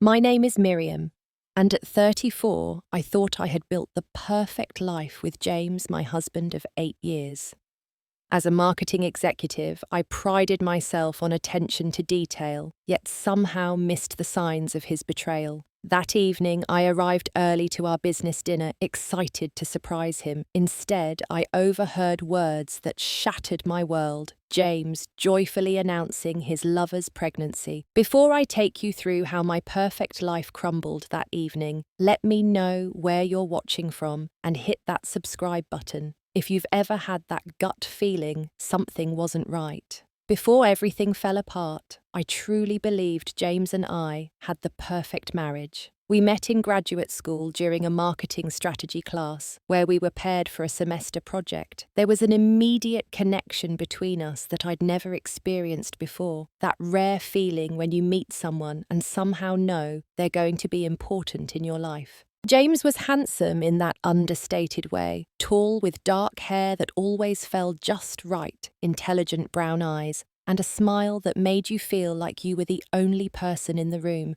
My name is Miriam, and at 34, I thought I had built the perfect life with James, my husband of 8 years. As a marketing executive, I prided myself on attention to detail, yet somehow missed the signs of his betrayal. That evening, I arrived early to our business dinner, excited to surprise him. Instead, I overheard words that shattered my world. James joyfully announcing his lover's pregnancy. Before I take you through how my perfect life crumbled that evening, let me know where you're watching from and hit that subscribe button if you've ever had that gut feeling something wasn't right. Before everything fell apart, I truly believed James and I had the perfect marriage. We met in graduate school during a marketing strategy class where we were paired for a semester project. There was an immediate connection between us that I'd never experienced before. That rare feeling when you meet someone and somehow know they're going to be important in your life. James was handsome in that understated way, tall with dark hair that always fell just right, intelligent brown eyes, and a smile that made you feel like you were the only person in the room.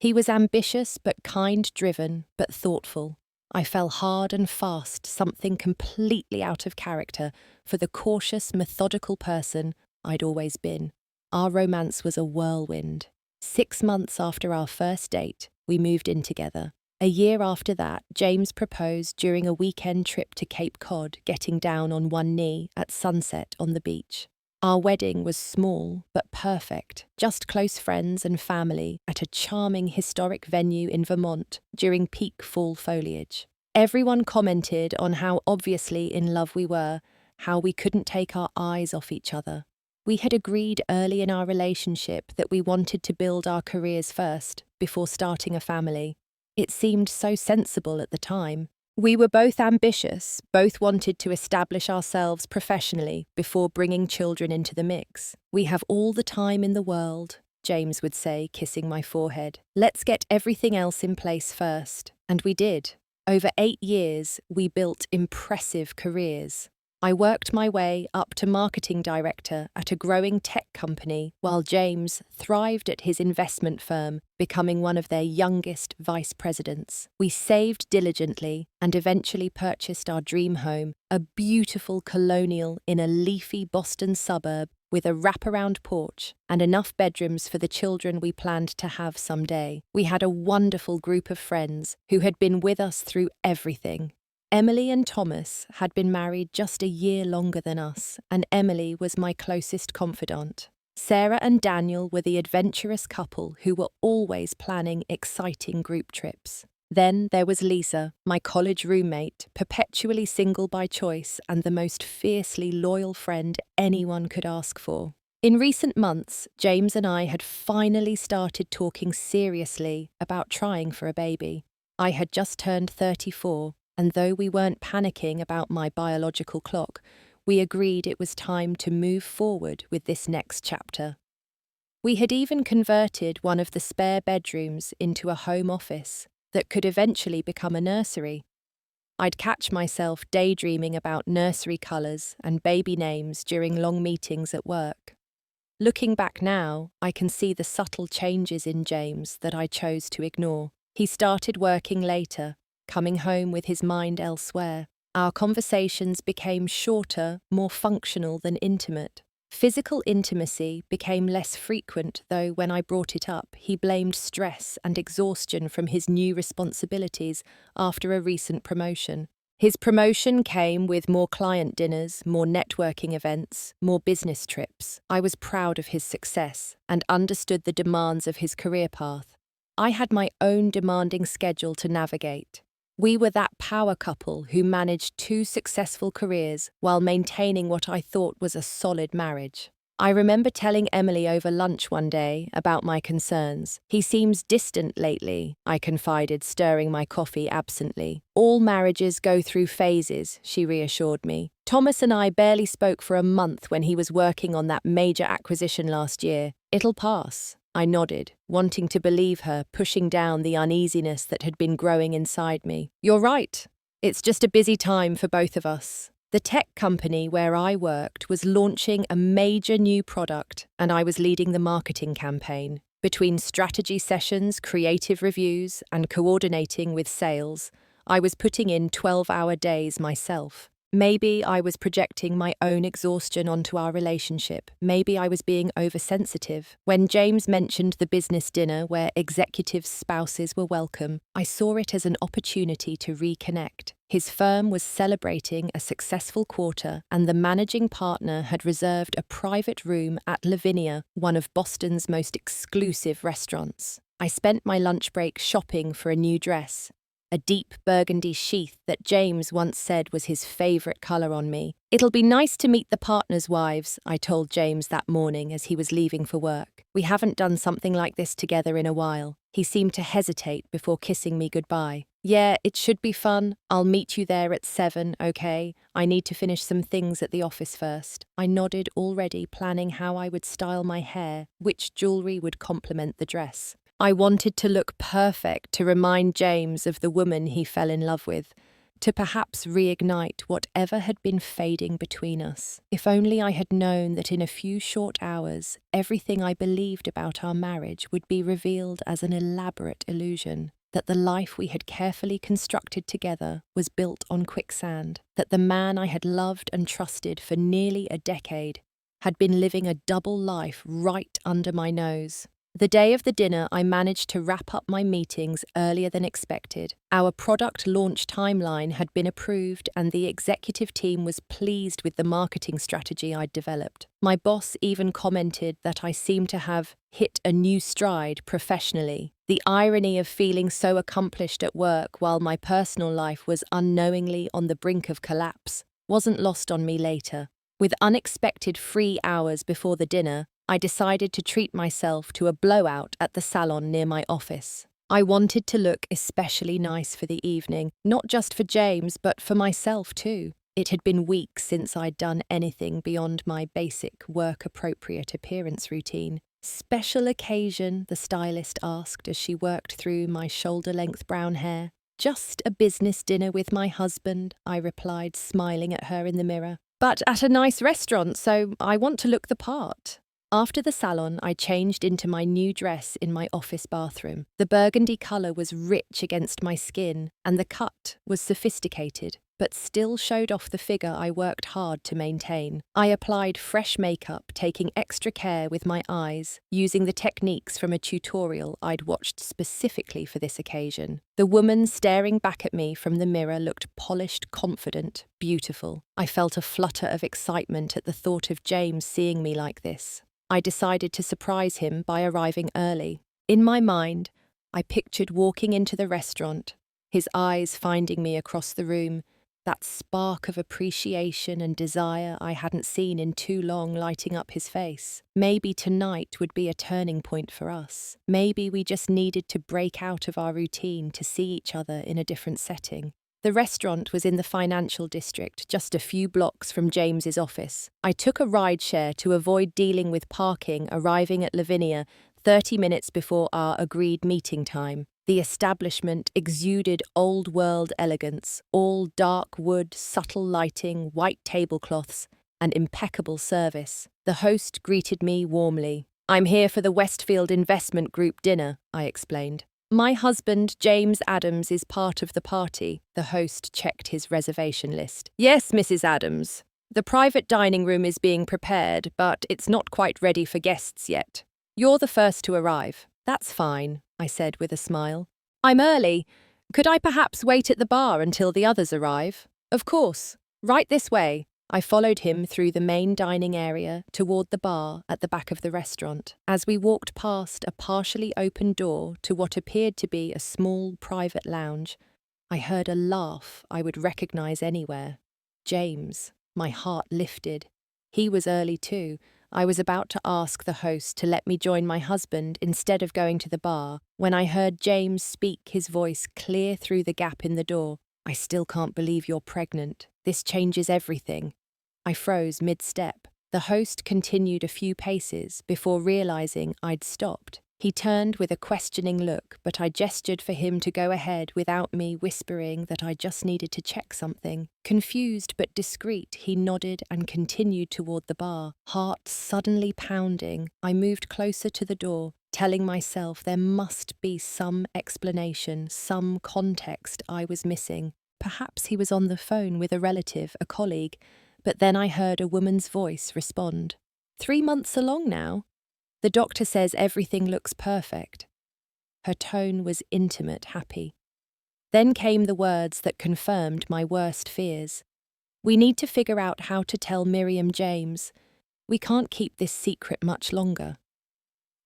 He was ambitious but kind-driven but thoughtful. I fell hard and fast, something completely out of character for the cautious, methodical person I'd always been. Our romance was a whirlwind. 6 months after our first date, we moved in together. A year after that, James proposed during a weekend trip to Cape Cod, getting down on one knee at sunset on the beach. Our wedding was small but perfect, just close friends and family at a charming historic venue in Vermont during peak fall foliage. Everyone commented on how obviously in love we were, how we couldn't take our eyes off each other. We had agreed early in our relationship that we wanted to build our careers first, before starting a family. It seemed so sensible at the time. We were both ambitious, both wanted to establish ourselves professionally before bringing children into the mix. We have all the time in the world, James would say, kissing my forehead. Let's get everything else in place first. And we did. Over 8 years, we built impressive careers. I worked my way up to marketing director at a growing tech company, while James thrived at his investment firm, becoming one of their youngest vice presidents. We saved diligently and eventually purchased our dream home, a beautiful colonial in a leafy Boston suburb with a wraparound porch and enough bedrooms for the children we planned to have someday. We had a wonderful group of friends who had been with us through everything. Emily and Thomas had been married just a year longer than us, and Emily was my closest confidant. Sarah and Daniel were the adventurous couple who were always planning exciting group trips. Then there was Lisa, my college roommate, perpetually single by choice and the most fiercely loyal friend anyone could ask for. In recent months, James and I had finally started talking seriously about trying for a baby. I had just turned 34. And though we weren't panicking about my biological clock, we agreed it was time to move forward with this next chapter. We had even converted one of the spare bedrooms into a home office that could eventually become a nursery. I'd catch myself daydreaming about nursery colours and baby names during long meetings at work. Looking back now, I can see the subtle changes in James that I chose to ignore. He started working later, coming home with his mind elsewhere. Our conversations became shorter, more functional than intimate. Physical intimacy became less frequent, though when I brought it up, he blamed stress and exhaustion from his new responsibilities after a recent promotion. His promotion came with more client dinners, more networking events, more business trips. I was proud of his success and understood the demands of his career path. I had my own demanding schedule to navigate. We were that power couple who managed 2 successful careers while maintaining what I thought was a solid marriage. I remember telling Emily over lunch one day about my concerns. He seems distant lately, I confided, stirring my coffee absently. All marriages go through phases, she reassured me. Thomas and I barely spoke for a month when he was working on that major acquisition last year. It'll pass. I nodded, wanting to believe her, pushing down the uneasiness that had been growing inside me. You're right. It's just a busy time for both of us. The tech company where I worked was launching a major new product, and I was leading the marketing campaign. Between strategy sessions, creative reviews, and coordinating with sales, I was putting in 12-hour days myself. Maybe I was projecting my own exhaustion onto our relationship. Maybe I was being oversensitive. When James mentioned the business dinner where executive spouses were welcome, I saw it as an opportunity to reconnect. His firm was celebrating a successful quarter, and the managing partner had reserved a private room at Lavinia, one of Boston's most exclusive restaurants. I spent my lunch break shopping for a new dress, a deep burgundy sheath that James once said was his favourite colour on me. "It'll be nice to meet the partners' wives," I told James that morning as he was leaving for work. "We haven't done something like this together in a while." He seemed to hesitate before kissing me goodbye. "Yeah, it should be fun. I'll meet you there at 7, okay? I need to finish some things at the office first." I nodded, already planning how I would style my hair, which jewellery would complement the dress. I wanted to look perfect to remind James of the woman he fell in love with, to perhaps reignite whatever had been fading between us. If only I had known that in a few short hours, everything I believed about our marriage would be revealed as an elaborate illusion, that the life we had carefully constructed together was built on quicksand, that the man I had loved and trusted for nearly a decade had been living a double life right under my nose. The day of the dinner, I managed to wrap up my meetings earlier than expected. Our product launch timeline had been approved, and the executive team was pleased with the marketing strategy I'd developed. My boss even commented that I seemed to have hit a new stride professionally. The irony of feeling so accomplished at work while my personal life was unknowingly on the brink of collapse wasn't lost on me later. With unexpected free hours before the dinner, I decided to treat myself to a blowout at the salon near my office. I wanted to look especially nice for the evening, not just for James, but for myself too. It had been weeks since I'd done anything beyond my basic work-appropriate appearance routine. "Special occasion?" the stylist asked as she worked through my shoulder-length brown hair. "Just a business dinner with my husband," I replied, smiling at her in the mirror. "But at a nice restaurant, so I want to look the part." After the salon, I changed into my new dress in my office bathroom. The burgundy colour was rich against my skin, and the cut was sophisticated, but still showed off the figure I worked hard to maintain. I applied fresh makeup, taking extra care with my eyes, using the techniques from a tutorial I'd watched specifically for this occasion. The woman staring back at me from the mirror looked polished, confident, beautiful. I felt a flutter of excitement at the thought of James seeing me like this. I decided to surprise him by arriving early. In my mind, I pictured walking into the restaurant, his eyes finding me across the room, that spark of appreciation and desire I hadn't seen in too long lighting up his face. Maybe tonight would be a turning point for us. Maybe we just needed to break out of our routine to see each other in a different setting. The restaurant was in the financial district, just a few blocks from James's office. I took a rideshare to avoid dealing with parking, arriving at Lavinia 30 minutes before our agreed meeting time. The establishment exuded old-world elegance, all dark wood, subtle lighting, white tablecloths, and impeccable service. The host greeted me warmly. "I'm here for the Westfield Investment Group dinner," I explained. "My husband, James Adams, is part of the party." The host checked his reservation list. "Yes, Mrs. Adams. The private dining room is being prepared, but it's not quite ready for guests yet. You're the first to arrive." "That's fine," I said with a smile. "I'm early. Could I perhaps wait at the bar until the others arrive?" "Of course. Right this way." I followed him through the main dining area toward the bar at the back of the restaurant. As we walked past a partially open door to what appeared to be a small private lounge, I heard a laugh I would recognize anywhere. James. My heart lifted. He was early too. I was about to ask the host to let me join my husband instead of going to the bar when I heard James speak, his voice clear through the gap in the door. "I still can't believe you're pregnant. This changes everything." I froze mid-step. The host continued a few paces before realizing I'd stopped. He turned with a questioning look, but I gestured for him to go ahead without me whispering that I just needed to check something. Confused but discreet, he nodded and continued toward the bar. Heart suddenly pounding, I moved closer to the door, telling myself there must be some explanation, some context I was missing. Perhaps he was on the phone with a relative, a colleague, but then I heard a woman's voice respond. 3 months along now. The doctor says everything looks perfect. Her tone was intimate, happy. Then came the words that confirmed my worst fears. We need to figure out how to tell Miriam James. We can't keep this secret much longer.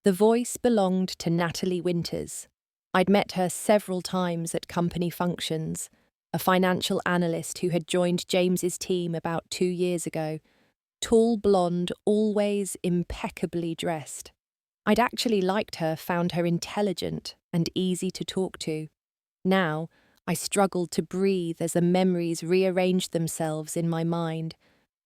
The voice belonged to Natalie Winters. I'd met her several times at company functions, a financial analyst who had joined James's team about 2 years ago. Tall blonde, always impeccably dressed. I'd actually liked her, found her intelligent and easy to talk to. Now, I struggled to breathe as the memories rearranged themselves in my mind.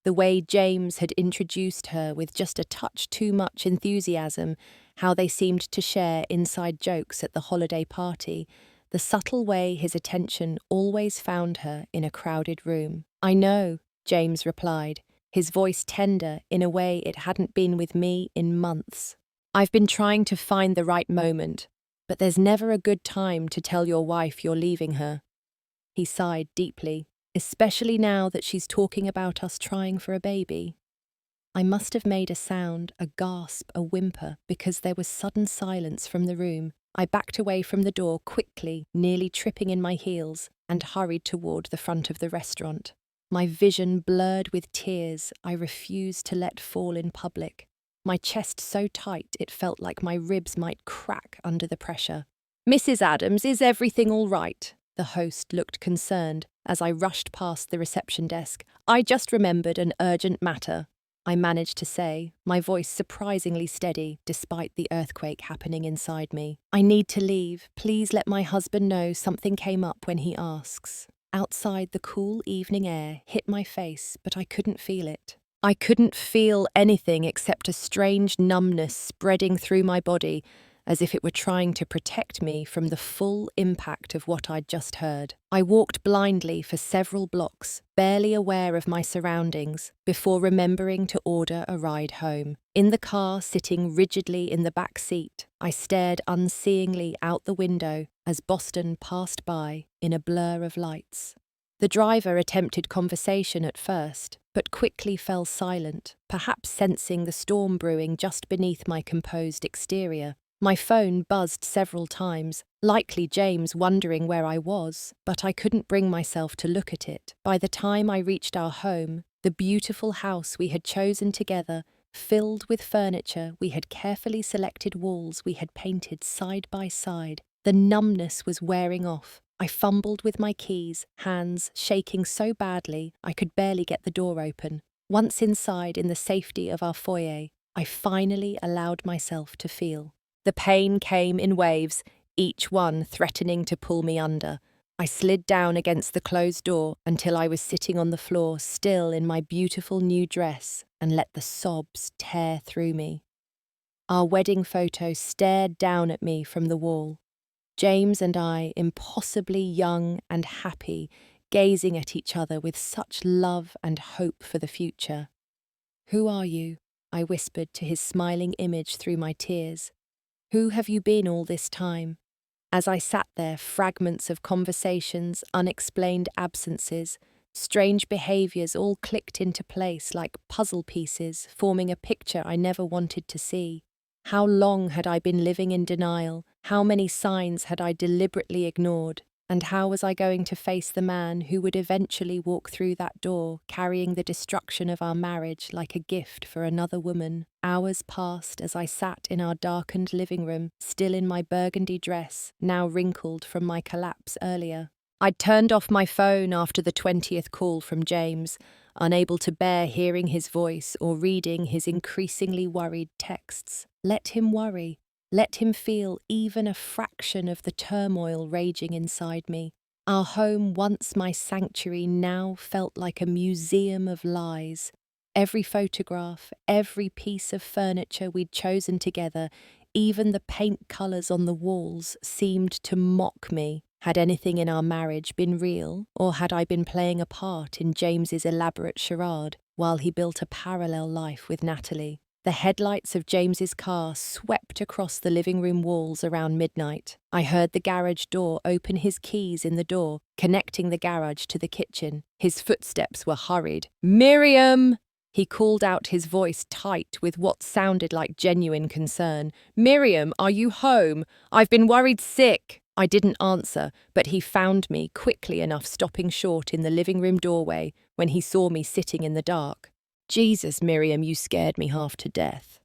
The way James had introduced her with just a touch too much enthusiasm, how they seemed to share inside jokes at the holiday party, the subtle way his attention always found her in a crowded room. "I know," James replied, his voice tender in a way it hadn't been with me in months. "I've been trying to find the right moment, but there's never a good time to tell your wife you're leaving her." He sighed deeply, especially now that she's talking about us trying for a baby. I must have made a sound, a gasp, a whimper, because there was sudden silence from the room. I backed away from the door quickly, nearly tripping in my heels, and hurried toward the front of the restaurant. My vision blurred with tears I refused to let fall in public. My chest so tight it felt like my ribs might crack under the pressure. "Mrs. Adams, is everything all right?" The host looked concerned as I rushed past the reception desk. "I just remembered an urgent matter," I managed to say, my voice surprisingly steady despite the earthquake happening inside me. "I need to leave. Please let my husband know something came up when he asks." Outside, the cool evening air hit my face, but I couldn't feel it. I couldn't feel anything except a strange numbness spreading through my body, as if it were trying to protect me from the full impact of what I'd just heard. I walked blindly for several blocks, barely aware of my surroundings, before remembering to order a ride home. In the car, sitting rigidly in the back seat, I stared unseeingly out the window as Boston passed by in a blur of lights. The driver attempted conversation at first, but quickly fell silent, perhaps sensing the storm brewing just beneath my composed exterior. My phone buzzed several times, likely James wondering where I was, but I couldn't bring myself to look at it. By the time I reached our home, the beautiful house we had chosen together, filled with furniture we had carefully selected, walls we had painted side by side, the numbness was wearing off. I fumbled with my keys, hands shaking so badly I could barely get the door open. Once inside, in the safety of our foyer, I finally allowed myself to feel. The pain came in waves, each one threatening to pull me under. I slid down against the closed door until I was sitting on the floor, still in my beautiful new dress, and let the sobs tear through me. Our wedding photo stared down at me from the wall. James and I, impossibly young and happy, gazing at each other with such love and hope for the future. "Who are you?" I whispered to his smiling image through my tears. "Who have you been all this time?" As I sat there, fragments of conversations, unexplained absences, strange behaviours all clicked into place like puzzle pieces, forming a picture I never wanted to see. How long had I been living in denial? How many signs had I deliberately ignored? And how was I going to face the man who would eventually walk through that door, carrying the destruction of our marriage like a gift for another woman? Hours passed as I sat in our darkened living room, still in my burgundy dress, now wrinkled from my collapse earlier. I'd turned off my phone after the 20th call from James, unable to bear hearing his voice or reading his increasingly worried texts. Let him worry. Let him feel even a fraction of the turmoil raging inside me. Our home, once my sanctuary, now felt like a museum of lies. Every photograph, every piece of furniture we'd chosen together, even the paint colours on the walls, seemed to mock me. Had anything in our marriage been real, or had I been playing a part in James's elaborate charade while he built a parallel life with Natalie? The headlights of James's car swept across the living room walls around midnight. I heard the garage door open, his keys in the door, connecting the garage to the kitchen. His footsteps were hurried. "Miriam!" He called out, his voice tight with what sounded like genuine concern. "Miriam, are you home? I've been worried sick." I didn't answer, but he found me quickly enough, stopping short in the living room doorway when he saw me sitting in the dark. "Jesus, Miriam, you scared me half to death."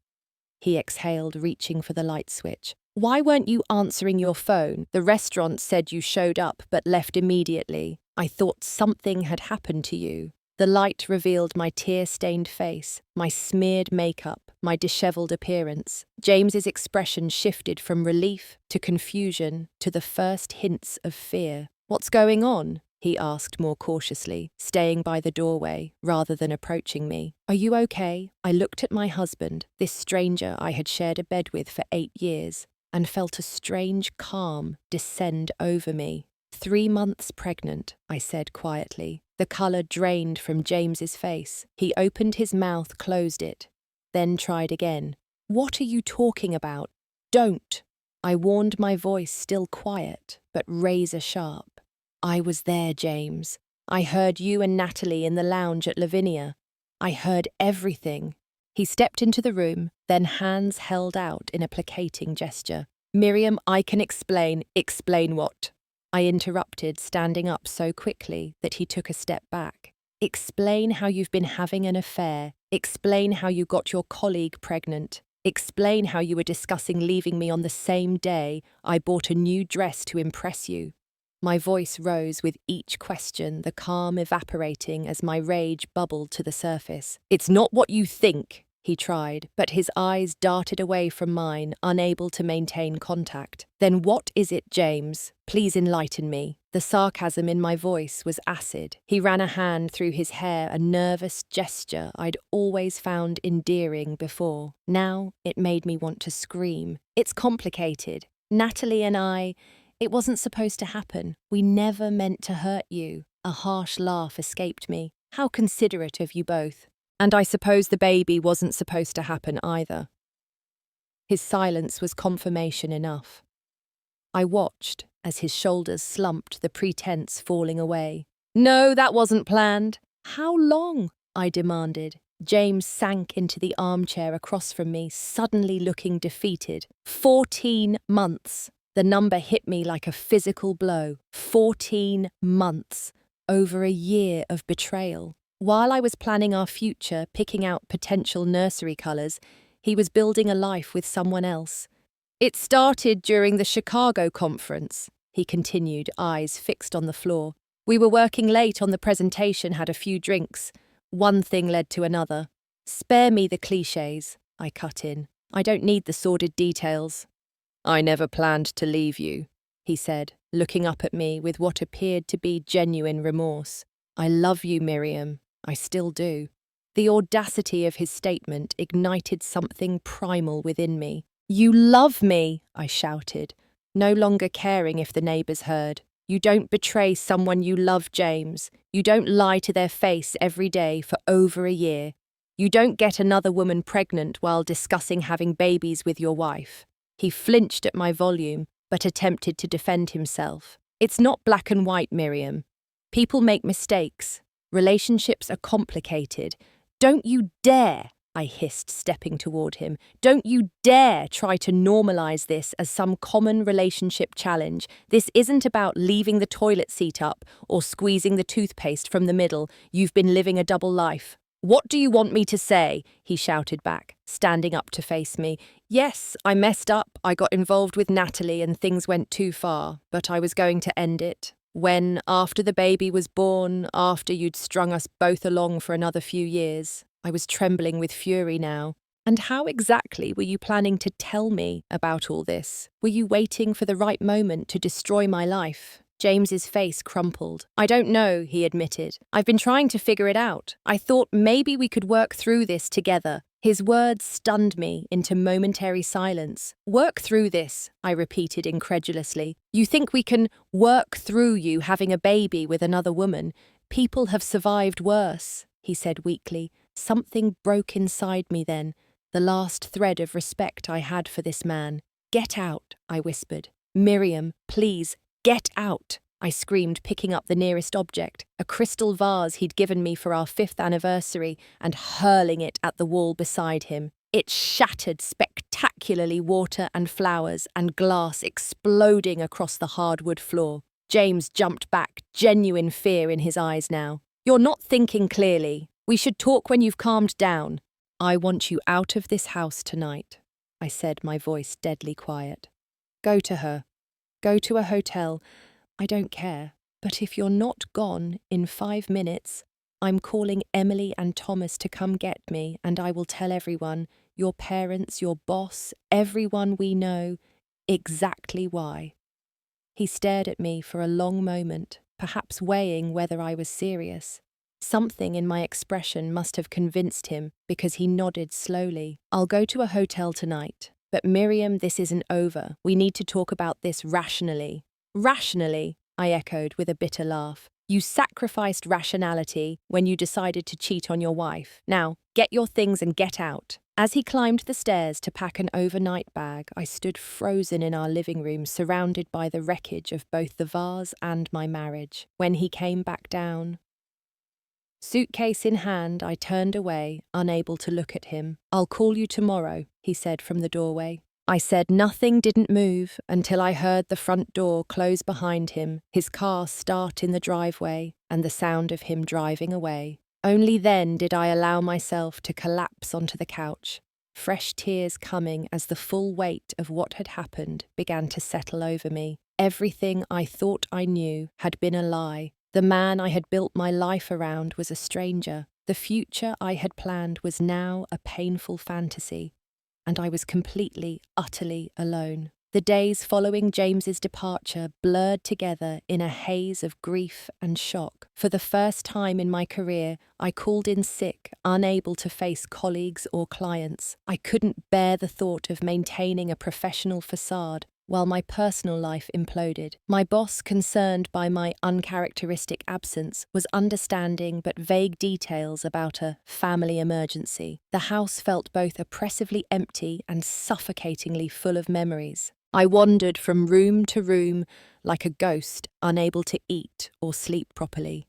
He exhaled, reaching for the light switch. "Why weren't you answering your phone? The restaurant said you showed up but left immediately. I thought something had happened to you." The light revealed my tear-stained face, my smeared makeup, my disheveled appearance. James's expression shifted from relief to confusion to the first hints of fear. "What's going on?" he asked more cautiously, staying by the doorway rather than approaching me. "Are you okay?" I looked at my husband, this stranger I had shared a bed with for 8 years, and felt a strange calm descend over me. 3 months pregnant, I said quietly. The colour drained from James's face. He opened his mouth, closed it, then tried again. "What are you talking about? Don't!" I warned, my voice still quiet, but razor sharp. "I was there, James. I heard you and Natalie in the lounge at Lavinia. I heard everything." He stepped into the room, then hands held out in a placating gesture. "Miriam, I can explain." "Explain what?" I interrupted, standing up so quickly that he took a step back. "Explain how you've been having an affair. Explain how you got your colleague pregnant. Explain how you were discussing leaving me on the same day I bought a new dress to impress you." My voice rose with each question, the calm evaporating as my rage bubbled to the surface. "It's not what you think," he tried, but his eyes darted away from mine, unable to maintain contact. "Then what is it, James? Please enlighten me." The sarcasm in my voice was acid. He ran a hand through his hair, a nervous gesture I'd always found endearing before. Now it made me want to scream. "It's complicated. Natalie and I, it wasn't supposed to happen. We never meant to hurt you." A harsh laugh escaped me. "How considerate of you both. And I suppose the baby wasn't supposed to happen either." His silence was confirmation enough. I watched as his shoulders slumped, the pretense falling away. "No, that wasn't planned." "How long?" I demanded. James sank into the armchair across from me, suddenly looking defeated. 14 months. The number hit me like a physical blow. 14 months. Over a year of betrayal. While I was planning our future, picking out potential nursery colours, he was building a life with someone else. "It started during the Chicago conference," he continued, eyes fixed on the floor. "We were working late on the presentation, had a few drinks. One thing led to another." "Spare me the clichés," I cut in. "I don't need the sordid details." "I never planned to leave you," he said, looking up at me with what appeared to be genuine remorse. "I love you, Miriam. I still do." The audacity of his statement ignited something primal within me. "You love me," I shouted, no longer caring if the neighbours heard. "You don't betray someone you love, James. You don't lie to their face every day for over a year. You don't get another woman pregnant while discussing having babies with your wife." He flinched at my volume, but attempted to defend himself. "It's not black and white, Miriam. People make mistakes. Relationships are complicated. Don't you dare," I hissed, stepping toward him, "don't you dare try to normalise this as some common relationship challenge. This isn't about leaving the toilet seat up or squeezing the toothpaste from the middle. You've been living a double life." "What do you want me to say?" he shouted back, standing up to face me. "Yes, I messed up. I got involved with Natalie and things went too far, but I was going to end it. When, after the baby was born, after you'd strung us both along for another few years." I was trembling with fury now. "And how exactly were you planning to tell me about all this? Were you waiting for the right moment to destroy my life?" James's face crumpled. "I don't know," he admitted. "I've been trying to figure it out. I thought maybe we could work through this together." His words stunned me into momentary silence. "Work through this," I repeated incredulously. "You think we can work through you having a baby with another woman? People have survived worse," he said weakly. Something broke inside me then. the last thread of respect I had for this man. "Get out," I whispered. "Miriam, please, get out," I screamed, picking up the nearest object, a crystal vase he'd given me for our 5th anniversary, and hurling it at the wall beside him. It shattered spectacularly, water and flowers and glass exploding across the hardwood floor. James jumped back, genuine fear in his eyes now. "You're not thinking clearly. We should talk when you've calmed down." "I want you out of this house tonight," I said, my voice deadly quiet. "Go to her. Go to a hotel. I don't care. But if you're not gone in 5 minutes, I'm calling Emily and Thomas to come get me, and I will tell everyone, your parents, your boss, everyone we know, exactly why." He stared at me for a long moment, perhaps weighing whether I was serious. Something in my expression must have convinced him, because he nodded slowly. "I'll go to a hotel tonight. But Miriam, this isn't over. We need to talk about this rationally." "Rationally?" I echoed with a bitter laugh. "You sacrificed rationality when you decided to cheat on your wife. Now, get your things and get out." As he climbed the stairs to pack an overnight bag, I stood frozen in our living room, surrounded by the wreckage of both the vase and my marriage. When he came back down, suitcase in hand, I turned away, unable to look at him. "I'll call you tomorrow," he said from the doorway. I said nothing didn't move until I heard the front door close behind him, his car start in the driveway, and the sound of him driving away. Only then did I allow myself to collapse onto the couch, fresh tears coming as the full weight of what had happened began to settle over me. Everything I thought I knew had been a lie. The man I had built my life around was a stranger. The future I had planned was now a painful fantasy, and I was completely, utterly alone. The days following James's departure blurred together in a haze of grief and shock. For the first time in my career, I called in sick, unable to face colleagues or clients. I couldn't bear the thought of maintaining a professional facade while my personal life imploded. My boss, concerned by my uncharacteristic absence, was understanding but vague details about a family emergency. The house felt both oppressively empty and suffocatingly full of memories. I wandered from room to room like a ghost, unable to eat or sleep properly.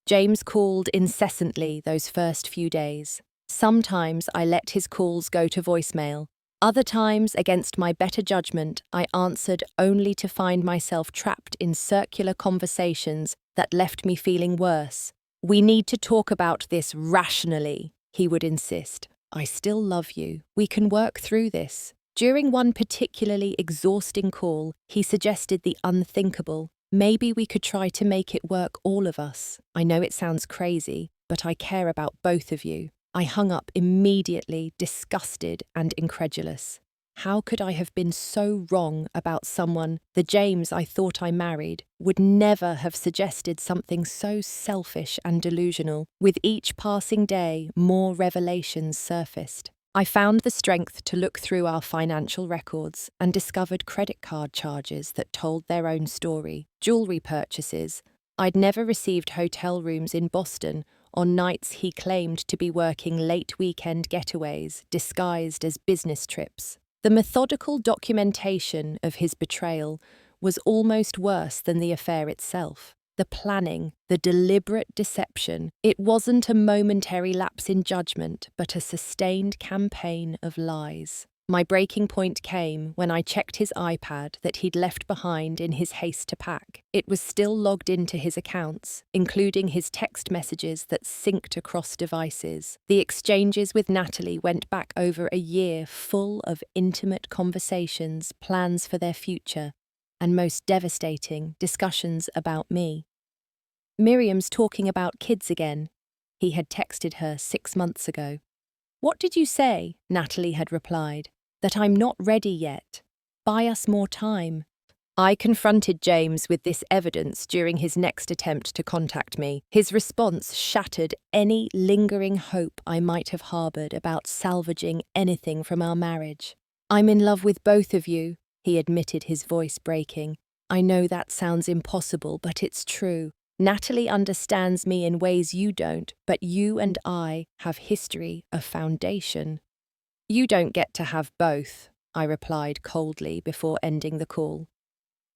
James called incessantly those first few days. Sometimes I let his calls go to voicemail. Other times, against my better judgment, I answered only to find myself trapped in circular conversations that left me feeling worse. "We need to talk about this rationally," he would insist. "I still love you. We can work through this." During one particularly exhausting call, he suggested the unthinkable. "Maybe we could try to make it work, all of us. I know it sounds crazy, but I care about both of you." I hung up immediately, disgusted and incredulous. How could I have been so wrong about someone? The James I thought I married would never have suggested something so selfish and delusional. With each passing day, more revelations surfaced. I found the strength to look through our financial records and discovered credit card charges that told their own story, jewelry purchases. I'd never received hotel rooms in Boston on nights he claimed to be working late weekend getaways disguised as business trips. The methodical documentation of his betrayal was almost worse than the affair itself. The planning, the deliberate deception, it wasn't a momentary lapse in judgment, but a sustained campaign of lies. My breaking point came when I checked his iPad that he'd left behind in his haste to pack. It was still logged into his accounts, including his text messages that synced across devices. The exchanges with Natalie went back over a year full of intimate conversations, plans for their future, and most devastating, discussions about me. "Miriam's talking about kids again," he had texted her 6 months ago. "What did you say?" Natalie had replied. "That I'm not ready yet. Buy us more time." I confronted James with this evidence during his next attempt to contact me. His response shattered any lingering hope I might have harboured about salvaging anything from our marriage. "I'm in love with both of you," he admitted, his voice breaking. "I know that sounds impossible, but it's true. Natalie understands me in ways you don't, but you and I have history, a foundation." You don't get to have both, I replied coldly before ending the call.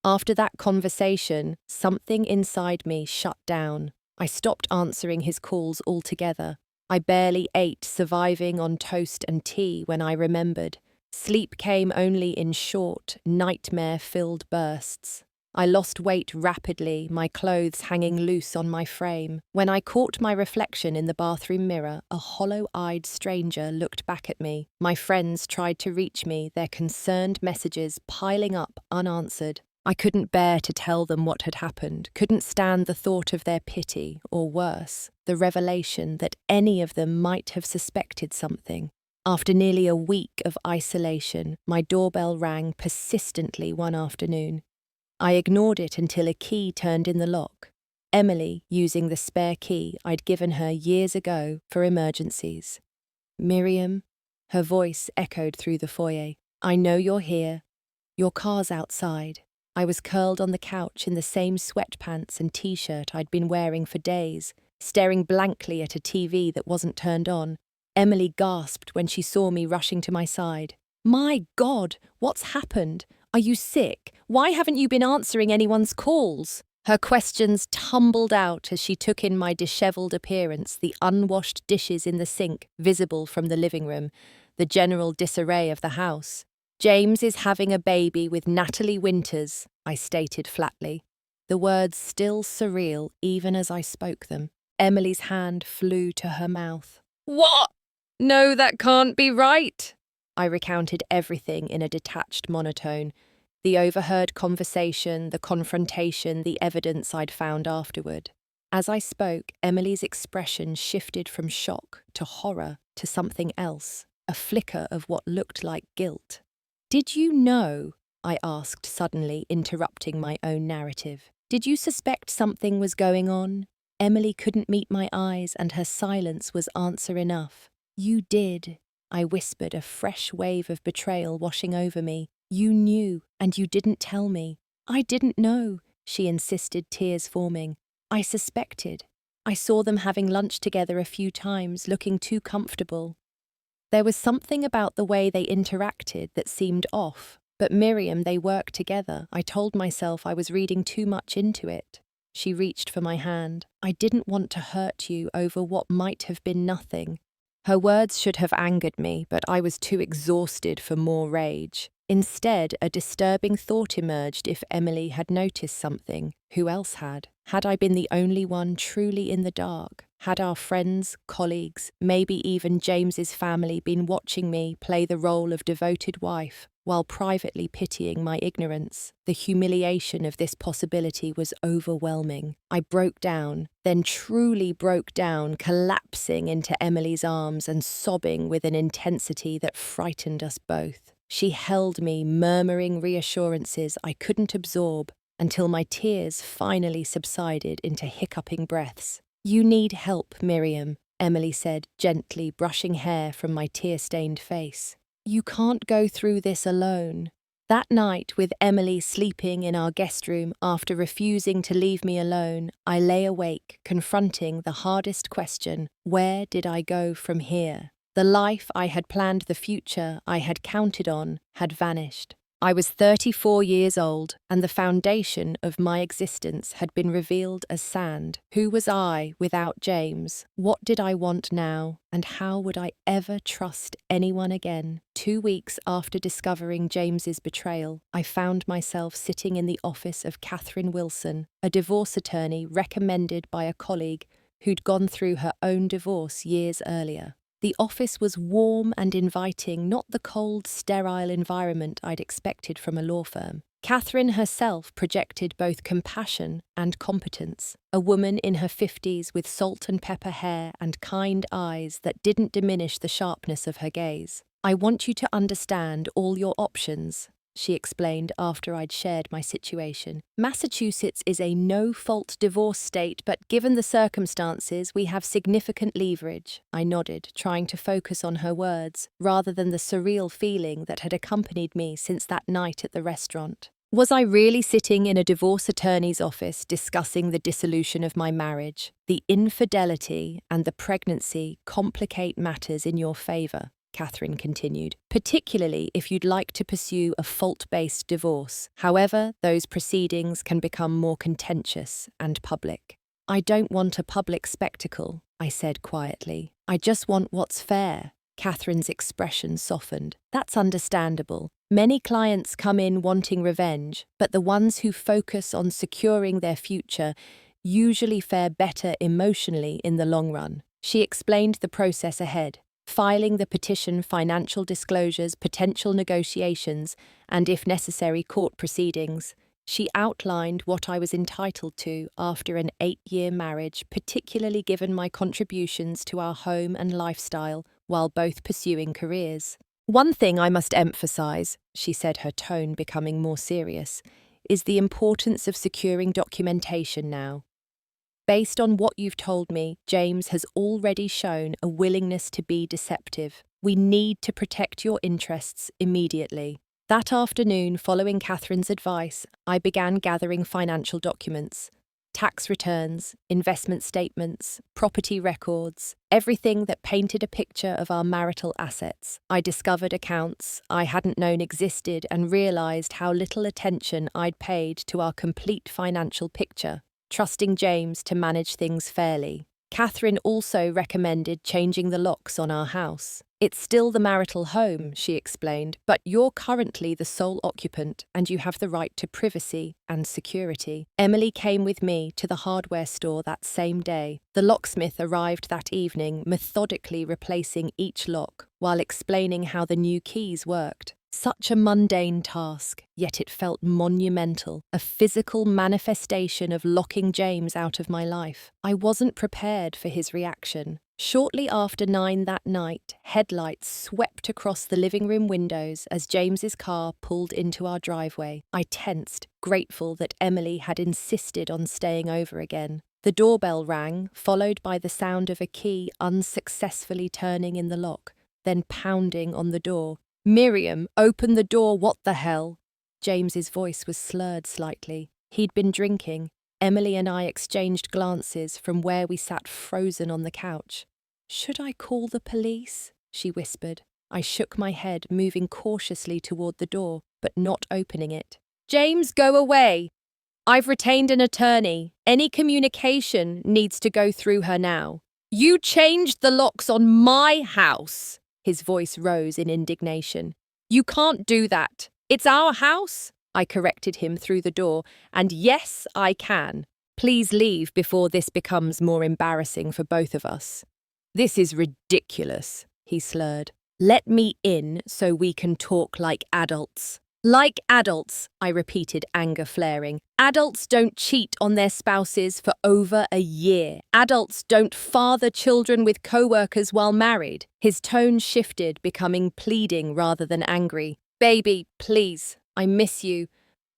After that conversation, something inside me shut down. I stopped answering his calls altogether. I barely ate, surviving on toast and tea when I remembered. Sleep came only in short, nightmare-filled bursts. I lost weight rapidly, my clothes hanging loose on my frame. When I caught my reflection in the bathroom mirror, a hollow-eyed stranger looked back at me. My friends tried to reach me, their concerned messages piling up unanswered. I couldn't bear to tell them what had happened, couldn't stand the thought of their pity, or worse, the revelation that any of them might have suspected something. After nearly a week of isolation, my doorbell rang persistently one afternoon. I ignored it until a key turned in the lock. Emily, using the spare key I'd given her years ago for emergencies. Miriam, her voice echoed through the foyer. I know you're here. Your car's outside. I was curled on the couch in the same sweatpants and t-shirt I'd been wearing for days, staring blankly at a TV that wasn't turned on. Emily gasped when she saw me rushing to my side. My God, what's happened? Are you sick? Why haven't you been answering anyone's calls? Her questions tumbled out as she took in my dishevelled appearance, the unwashed dishes in the sink visible from the living room, the general disarray of the house. James is having a baby with Natalie Winters, I stated flatly. The words still surreal even as I spoke them. Emily's hand flew to her mouth. What? No, that can't be right. I recounted everything in a detached monotone. The overheard conversation, the confrontation, the evidence I'd found afterward. As I spoke, Emily's expression shifted from shock to horror to something else, a flicker of what looked like guilt. Did you know? I asked suddenly, interrupting my own narrative. Did you suspect something was going on? Emily couldn't meet my eyes, and her silence was answer enough. You did, I whispered, a fresh wave of betrayal washing over me. You knew, and you didn't tell me. I didn't know, she insisted, tears forming. I suspected. I saw them having lunch together a few times, looking too comfortable. There was something about the way they interacted that seemed off. But Miriam, they worked together. I told myself I was reading too much into it. She reached for my hand. I didn't want to hurt you over what might have been nothing. Her words should have angered me, but I was too exhausted for more rage. Instead, a disturbing thought emerged. If Emily had noticed something, who else had? Had I been the only one truly in the dark? Had our friends, colleagues, maybe even James's family been watching me play the role of devoted wife, while privately pitying my ignorance? The humiliation of this possibility was overwhelming. I broke down, then truly broke down, collapsing into Emily's arms and sobbing with an intensity that frightened us both. She held me, murmuring reassurances I couldn't absorb, until my tears finally subsided into hiccuping breaths. You need help, Miriam, Emily said, gently brushing hair from my tear-stained face. You can't go through this alone. That night, with Emily sleeping in our guest room after refusing to leave me alone, I lay awake, confronting the hardest question: where did I go from here? The life I had planned, the future I had counted on, had vanished. I was 34 years old, and the foundation of my existence had been revealed as sand. Who was I without James? What did I want now? And how would I ever trust anyone again? 2 weeks after discovering James's betrayal, I found myself sitting in the office of Catherine Wilson, a divorce attorney recommended by a colleague who'd gone through her own divorce years earlier. The office was warm and inviting, not the cold, sterile environment I'd expected from a law firm. Catherine herself projected both compassion and competence, a woman in her 50s with salt and pepper hair and kind eyes that didn't diminish the sharpness of her gaze. I want you to understand all your options, she explained after I'd shared my situation. Massachusetts is a no-fault divorce state, but given the circumstances, we have significant leverage. I nodded, trying to focus on her words, rather than the surreal feeling that had accompanied me since that night at the restaurant. Was I really sitting in a divorce attorney's office discussing the dissolution of my marriage? The infidelity and the pregnancy complicate matters in your favor. Catherine continued, particularly if you'd like to pursue a fault-based divorce. However, those proceedings can become more contentious and public. I don't want a public spectacle, I said quietly. I just want what's fair. Catherine's expression softened. That's understandable. Many clients come in wanting revenge, but the ones who focus on securing their future usually fare better emotionally in the long run. She explained the process ahead: filing the petition, financial disclosures, potential negotiations, and if necessary, court proceedings. She outlined what I was entitled to after an 8-year marriage, particularly given my contributions to our home and lifestyle while both pursuing careers. One thing I must emphasize, she said, her tone becoming more serious, is the importance of securing documentation now. Based on what you've told me, James has already shown a willingness to be deceptive. We need to protect your interests immediately. That afternoon, following Catherine's advice, I began gathering financial documents: tax returns, investment statements, property records, everything that painted a picture of our marital assets. I discovered accounts I hadn't known existed and realized how little attention I'd paid to our complete financial picture, trusting James to manage things fairly. Catherine also recommended changing the locks on our house. It's still the marital home, she explained, but you're currently the sole occupant and you have the right to privacy and security. Emily came with me to the hardware store that same day. The locksmith arrived that evening, methodically replacing each lock while explaining how the new keys worked. Such a mundane task, yet it felt monumental, a physical manifestation of locking James out of my life. I wasn't prepared for his reaction. Shortly after 9 that night, headlights swept across the living room windows as James's car pulled into our driveway. I tensed, grateful that Emily had insisted on staying over again. The doorbell rang, followed by the sound of a key unsuccessfully turning in the lock, then pounding on the door. "Miriam, open the door, what the hell?" James's voice was slurred slightly. He'd been drinking. Emily and I exchanged glances from where we sat frozen on the couch. "Should I call the police?" she whispered. I shook my head, moving cautiously toward the door, but not opening it. "James, go away! I've retained an attorney. Any communication needs to go through her now." "You changed the locks on my house!" His voice rose in indignation. "You can't do that. It's our house." I corrected him through the door, "and yes, I can. Please leave before this becomes more embarrassing for both of us." "This is ridiculous," he slurred. "Let me in so we can talk like adults." "Like adults," I repeated, anger flaring. "Adults don't cheat on their spouses for over a year. Adults don't father children with co-workers while married." His tone shifted, becoming pleading rather than angry. "Baby, please, I miss you.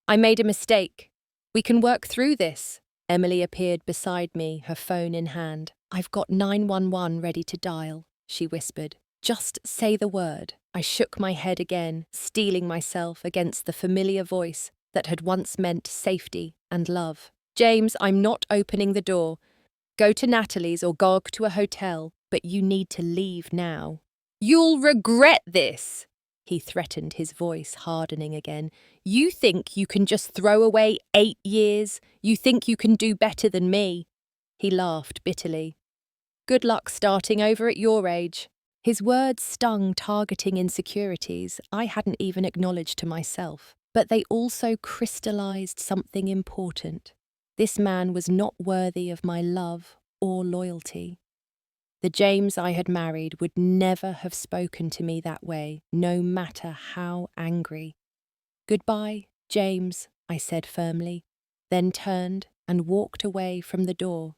I made a mistake. We can work through this." Emily appeared beside me, her phone in hand. "I've got 911 ready to dial," she whispered. "Just say the word." I shook my head again, steeling myself against the familiar voice that had once meant safety and love. "James, I'm not opening the door. Go to Natalie's or go to a hotel, but you need to leave now." "You'll regret this," he threatened, his voice hardening again. "You think you can just throw away 8 years? You think you can do better than me?" He laughed bitterly. "Good luck starting over at your age." His words stung, targeting insecurities I hadn't even acknowledged to myself. But they also crystallized something important. This man was not worthy of my love or loyalty. The James I had married would never have spoken to me that way, no matter how angry. "Goodbye, James," I said firmly, then turned and walked away from the door.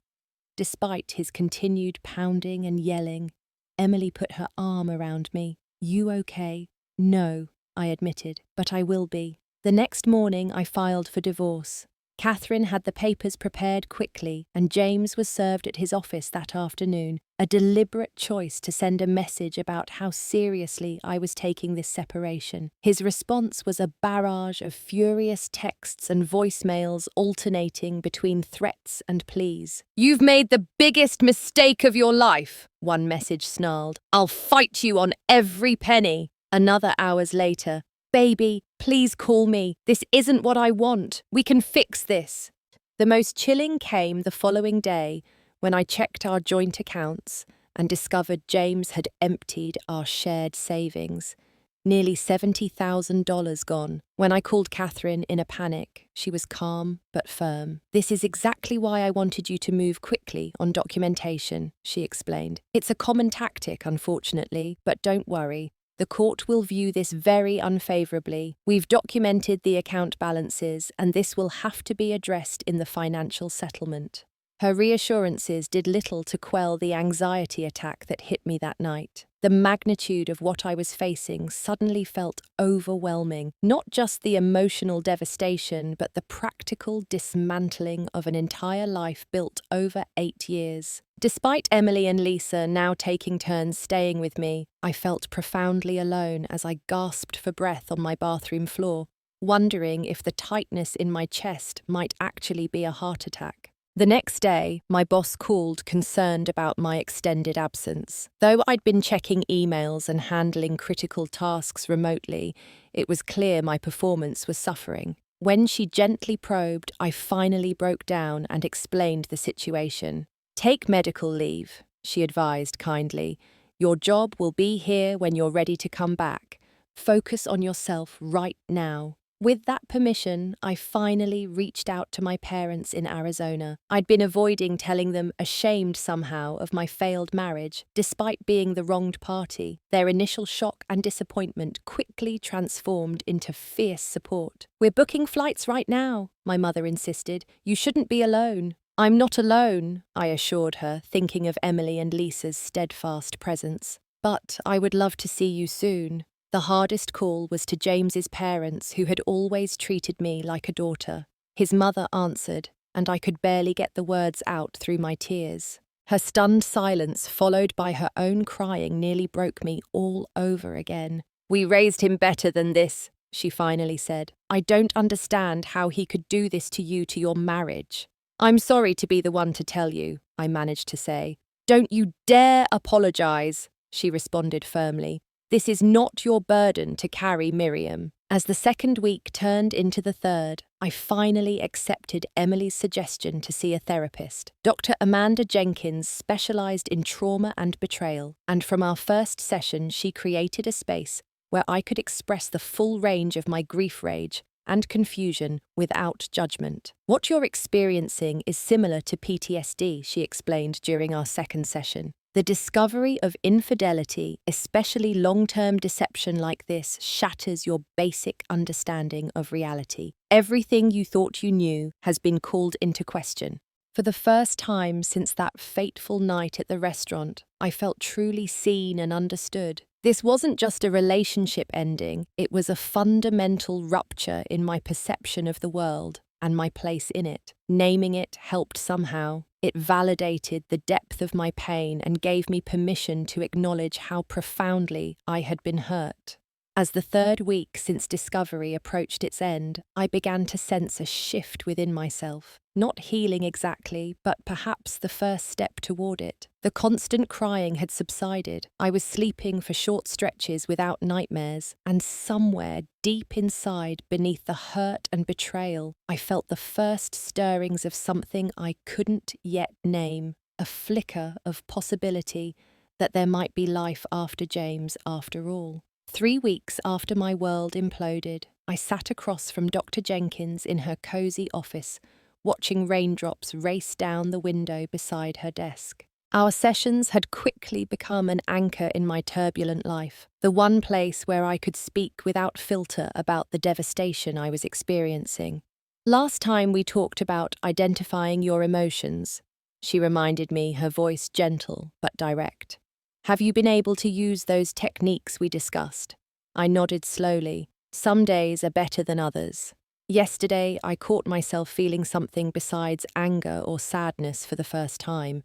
Despite his continued pounding and yelling, Emily put her arm around me. "You okay?" "No," I admitted, "but I will be." The next morning I filed for divorce. Catherine had the papers prepared quickly, and James was served at his office that afternoon, a deliberate choice to send a message about how seriously I was taking this separation. His response was a barrage of furious texts and voicemails alternating between threats and pleas. "You've made the biggest mistake of your life," one message snarled. "I'll fight you on every penny." Another hours later, "Baby, please call me. This isn't what I want. We can fix this." The most chilling came the following day when I checked our joint accounts and discovered James had emptied our shared savings. Nearly $70,000 gone. When I called Catherine in a panic, she was calm but firm. "This is exactly why I wanted you to move quickly on documentation," she explained. "It's a common tactic, unfortunately, but don't worry. The court will view this very unfavourably. We've documented the account balances, and this will have to be addressed in the financial settlement." Her reassurances did little to quell the anxiety attack that hit me that night. The magnitude of what I was facing suddenly felt overwhelming, not just the emotional devastation, but the practical dismantling of an entire life built over 8 years. Despite Emily and Lisa now taking turns staying with me, I felt profoundly alone as I gasped for breath on my bathroom floor, wondering if the tightness in my chest might actually be a heart attack. The next day, my boss called concerned about my extended absence. Though I'd been checking emails and handling critical tasks remotely, it was clear my performance was suffering. When she gently probed, I finally broke down and explained the situation. "Take medical leave," she advised kindly. "Your job will be here when you're ready to come back. Focus on yourself right now." With that permission, I finally reached out to my parents in Arizona. I'd been avoiding telling them, ashamed somehow of my failed marriage, despite being the wronged party. Their initial shock and disappointment quickly transformed into fierce support. "We're booking flights right now," my mother insisted. "You shouldn't be alone." "I'm not alone," I assured her, thinking of Emily and Lisa's steadfast presence. "But I would love to see you soon." The hardest call was to James's parents, who had always treated me like a daughter. His mother answered, and I could barely get the words out through my tears. Her stunned silence, followed by her own crying, nearly broke me all over again. "We raised him better than this," she finally said. "I don't understand how he could do this to you, to your marriage." "I'm sorry to be the one to tell you," I managed to say. "Don't you dare apologize," she responded firmly. "This is not your burden to carry, Miriam." As the second week turned into the third, I finally accepted Emily's suggestion to see a therapist. Dr. Amanda Jenkins specialized in trauma and betrayal, and from our first session she created a space where I could express the full range of my grief rage and confusion without judgment. "What you're experiencing is similar to PTSD," she explained during our second session. "The discovery of infidelity, especially long-term deception like this, shatters your basic understanding of reality. Everything you thought you knew has been called into question." For the first time since that fateful night at the restaurant, I felt truly seen and understood. This wasn't just a relationship ending, it was a fundamental rupture in my perception of the world and my place in it. Naming it helped somehow. It validated the depth of my pain and gave me permission to acknowledge how profoundly I had been hurt. As the third week since discovery approached its end, I began to sense a shift within myself. Not healing exactly, but perhaps the first step toward it. The constant crying had subsided. I was sleeping for short stretches without nightmares, and somewhere deep inside, beneath the hurt and betrayal, I felt the first stirrings of something I couldn't yet name, a flicker of possibility that there might be life after James after all. 3 weeks after my world imploded, I sat across from Dr. Jenkins in her cozy office, watching raindrops race down the window beside her desk. Our sessions had quickly become an anchor in my turbulent life, the one place where I could speak without filter about the devastation I was experiencing. "Last time we talked about identifying your emotions," she reminded me, her voice gentle but direct. "Have you been able to use those techniques we discussed?" I nodded slowly. "Some days are better than others." Yesterday, I caught myself feeling something besides anger or sadness for the first time,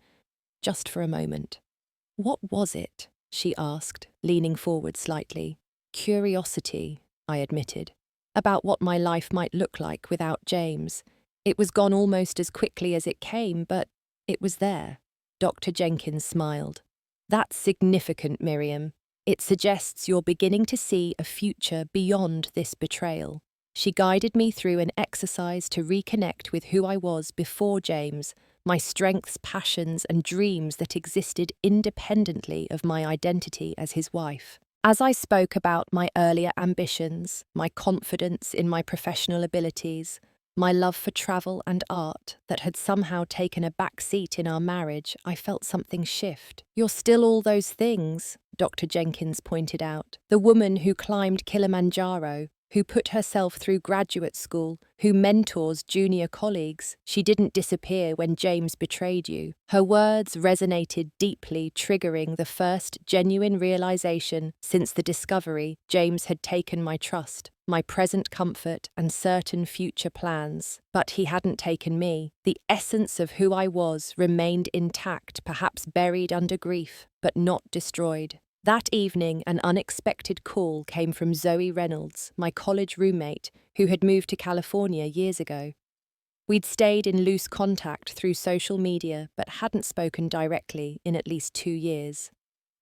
just for a moment. What was it? She asked, leaning forward slightly. Curiosity, I admitted, about what my life might look like without James. It was gone almost as quickly as it came, but it was there. Dr. Jenkins smiled. That's significant, Miriam. It suggests you're beginning to see a future beyond this betrayal. She guided me through an exercise to reconnect with who I was before James, my strengths, passions, and dreams that existed independently of my identity as his wife. As I spoke about my earlier ambitions, my confidence in my professional abilities, my love for travel and art that had somehow taken a back seat in our marriage, I felt something shift. You're still all those things, Dr. Jenkins pointed out. The woman who climbed Kilimanjaro, who put herself through graduate school, who mentors junior colleagues. She didn't disappear when James betrayed you. Her words resonated deeply, triggering the first genuine realization since the discovery James had taken my trust, my present comfort, and certain future plans. But he hadn't taken me. The essence of who I was remained intact, perhaps buried under grief, but not destroyed. That evening, an unexpected call came from Zoe Reynolds, my college roommate, who had moved to California years ago. We'd stayed in loose contact through social media, but hadn't spoken directly in at least 2 years.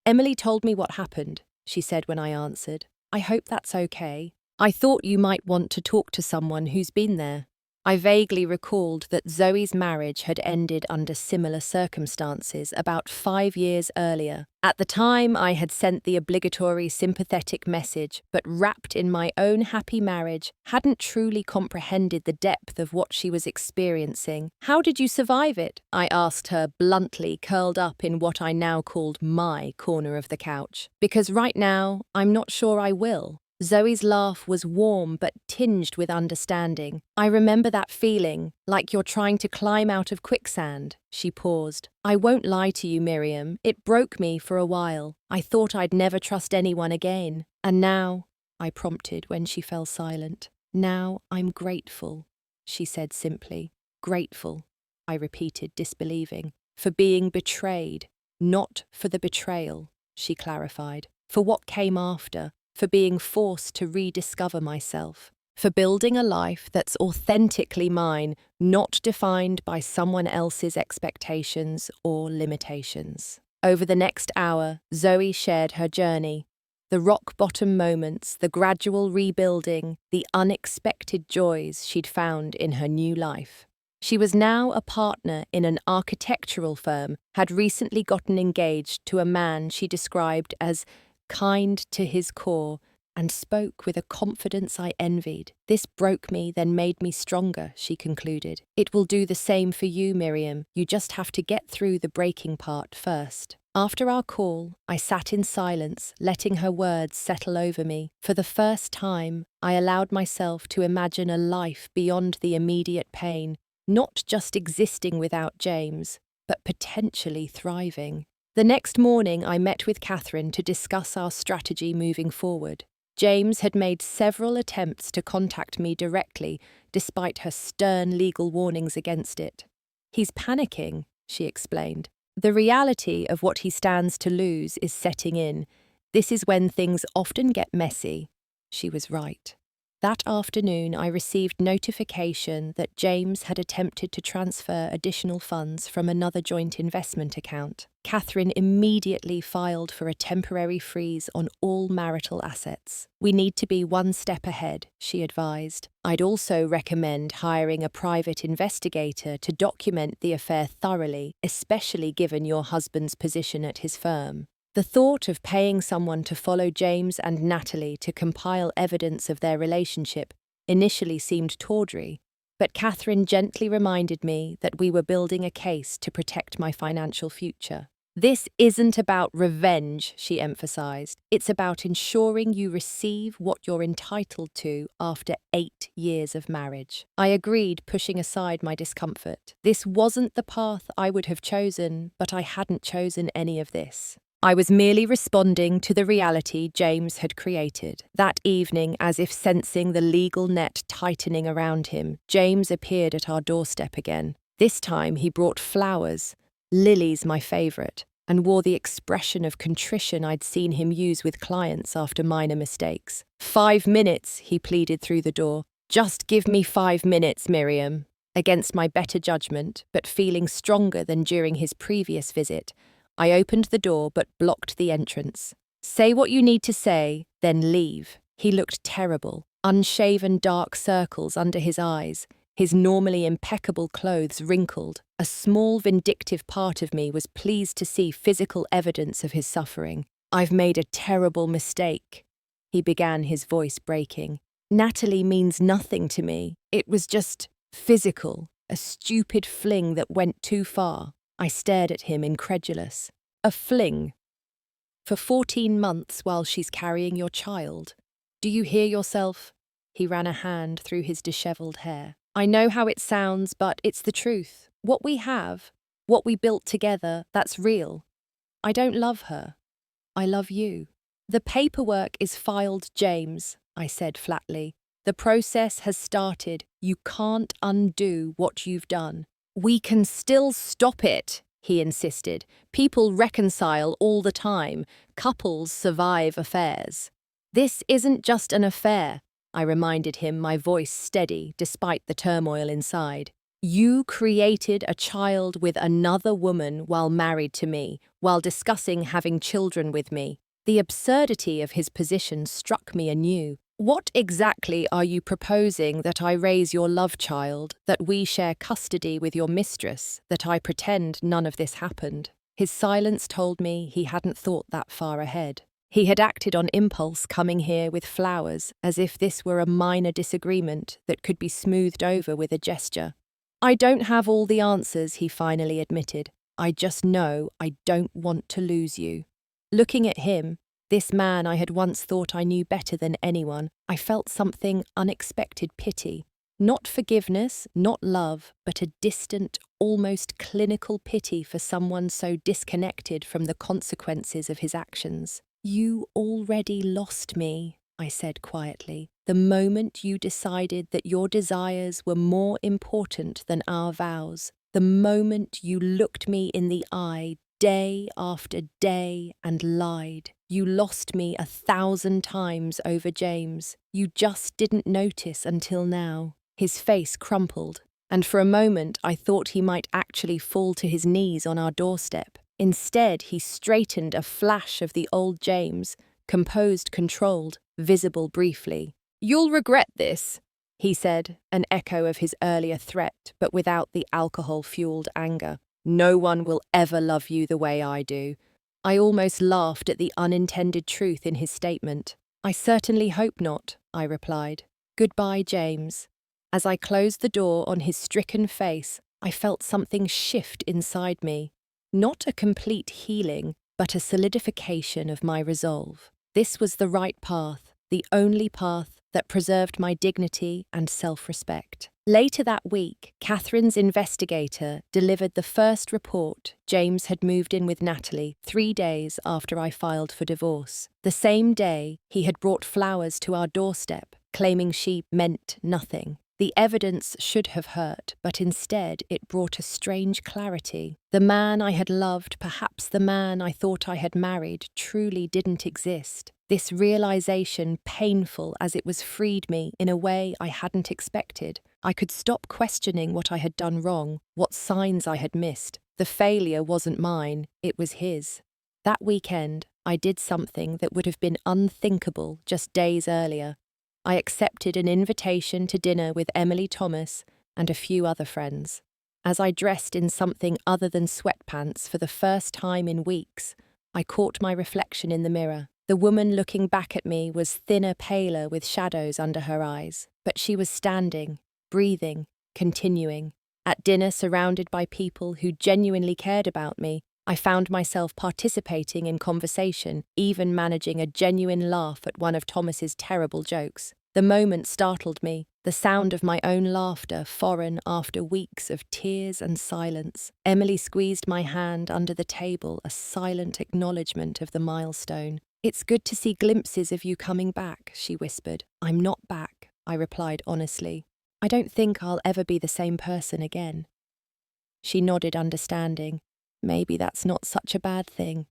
Emily told me what happened, she said when I answered. I hope that's okay. I thought you might want to talk to someone who's been there. I vaguely recalled that Zoe's marriage had ended under similar circumstances about 5 years earlier. At the time, I had sent the obligatory sympathetic message, but wrapped in my own happy marriage, hadn't truly comprehended the depth of what she was experiencing. How did you survive it? I asked her bluntly, curled up in what I now called my corner of the couch. Because right now, I'm not sure I will. Zoe's laugh was warm but tinged with understanding. I remember that feeling, like you're trying to climb out of quicksand. She paused. I won't lie to you, Miriam. It broke me for a while. I thought I'd never trust anyone again. And now, I prompted when she fell silent. Now I'm grateful, she said simply. Grateful, I repeated, disbelieving. For being betrayed, not for the betrayal, she clarified. For what came after. For being forced to rediscover myself, for building a life that's authentically mine, not defined by someone else's expectations or limitations. Over the next hour, Zoe shared her journey, the rock-bottom moments, the gradual rebuilding, the unexpected joys she'd found in her new life. She was now a partner in an architectural firm, had recently gotten engaged to a man she described as kind to his core, and spoke with a confidence I envied. This broke me, then made me stronger, she concluded. It will do the same for you, Miriam. You just have to get through the breaking part first. After our call, I sat in silence, letting her words settle over me. For the first time, I allowed myself to imagine a life beyond the immediate pain, not just existing without James, but potentially thriving. The next morning, I met with Catherine to discuss our strategy moving forward. James had made several attempts to contact me directly, despite her stern legal warnings against it. He's panicking, she explained. The reality of what he stands to lose is setting in. This is when things often get messy. She was right. That afternoon, I received notification that James had attempted to transfer additional funds from another joint investment account. Catherine immediately filed for a temporary freeze on all marital assets. We need to be one step ahead, she advised. I'd also recommend hiring a private investigator to document the affair thoroughly, especially given your husband's position at his firm. The thought of paying someone to follow James and Natalie to compile evidence of their relationship initially seemed tawdry, but Catherine gently reminded me that we were building a case to protect my financial future. This isn't about revenge, she emphasized. It's about ensuring you receive what you're entitled to after 8 years of marriage. I agreed, pushing aside my discomfort. This wasn't the path I would have chosen, but I hadn't chosen any of this. I was merely responding to the reality James had created. That evening, as if sensing the legal net tightening around him, James appeared at our doorstep again. This time he brought flowers, lilies my favourite, and wore the expression of contrition I'd seen him use with clients after minor mistakes. 5 minutes, he pleaded through the door. Just give me 5 minutes, Miriam. Against my better judgment, but feeling stronger than during his previous visit, I opened the door but blocked the entrance. Say what you need to say, then leave. He looked terrible, unshaven dark circles under his eyes, his normally impeccable clothes wrinkled. A small vindictive part of me was pleased to see physical evidence of his suffering. I've made a terrible mistake, he began, his voice breaking. Natalie means nothing to me. It was just physical, a stupid fling that went too far. I stared at him, incredulous. A fling? For 14 months while she's carrying your child. Do you hear yourself? He ran a hand through his dishevelled hair. I know how it sounds, but it's the truth. What we have, what we built together, that's real. I don't love her. I love you. The paperwork is filed, James, I said flatly. The process has started. You can't undo what you've done. We can still stop it, he insisted. People reconcile all the time. Couples survive affairs. This isn't just an affair, I reminded him, my voice steady despite the turmoil inside. You created a child with another woman while married to me, while discussing having children with me. The absurdity of his position struck me anew. What exactly are you proposing, that I raise your love child, that we share custody with your mistress, that I pretend none of this happened? His silence told me he hadn't thought that far ahead. He had acted on impulse, coming here with flowers, as if this were a minor disagreement that could be smoothed over with a gesture. I don't have all the answers, he finally admitted. I just know I don't want to lose you. Looking at him, this man I had once thought I knew better than anyone, I felt something unexpected pity. Not forgiveness, not love, but a distant, almost clinical pity for someone so disconnected from the consequences of his actions. You already lost me, I said quietly, the moment you decided that your desires were more important than our vows, the moment you looked me in the eye day after day and lied. You lost me 1,000 times over James. You just didn't notice until now. His face crumpled, and for a moment I thought he might actually fall to his knees on our doorstep. Instead, he straightened, a flash of the old James, composed, controlled, visible briefly. You'll regret this, he said, an echo of his earlier threat, but without the alcohol-fueled anger. No one will ever love you the way I do. I almost laughed at the unintended truth in his statement. I certainly hope not, I replied. Goodbye, James. As I closed the door on his stricken face, I felt something shift inside me. Not a complete healing, but a solidification of my resolve. This was the right path, the only path that preserved my dignity and self-respect. Later that week, Catherine's investigator delivered the first report. James had moved in with Natalie 3 days after I filed for divorce. The same day, he had brought flowers to our doorstep, claiming she meant nothing. The evidence should have hurt, but instead it brought a strange clarity. The man I had loved, perhaps the man I thought I had married, truly didn't exist. This realization, painful as it was, freed me in a way I hadn't expected. I could stop questioning what I had done wrong, what signs I had missed. The failure wasn't mine, it was his. That weekend, I did something that would have been unthinkable just days earlier. I accepted an invitation to dinner with Emily Thomas and a few other friends. As I dressed in something other than sweatpants for the first time in weeks, I caught my reflection in the mirror. The woman looking back at me was thinner, paler, with shadows under her eyes, but she was standing, breathing, continuing. At dinner, surrounded by people who genuinely cared about me, I found myself participating in conversation, even managing a genuine laugh at one of Thomas's terrible jokes. The moment startled me. the sound of my own laughter foreign after weeks of tears and silence. Emily squeezed my hand under the table, a silent acknowledgement of the milestone. "It's good to see glimpses of you coming back," she whispered. "I'm not back," I replied honestly. "I don't think I'll ever be the same person again." She nodded understanding. Maybe that's not such a bad thing.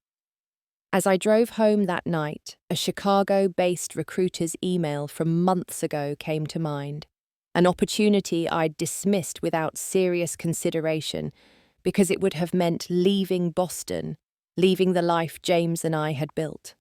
As I drove home that night, a Chicago-based recruiter's email from months ago came to mind. An opportunity I'd dismissed without serious consideration because it would have meant leaving Boston, leaving the life James and I had built.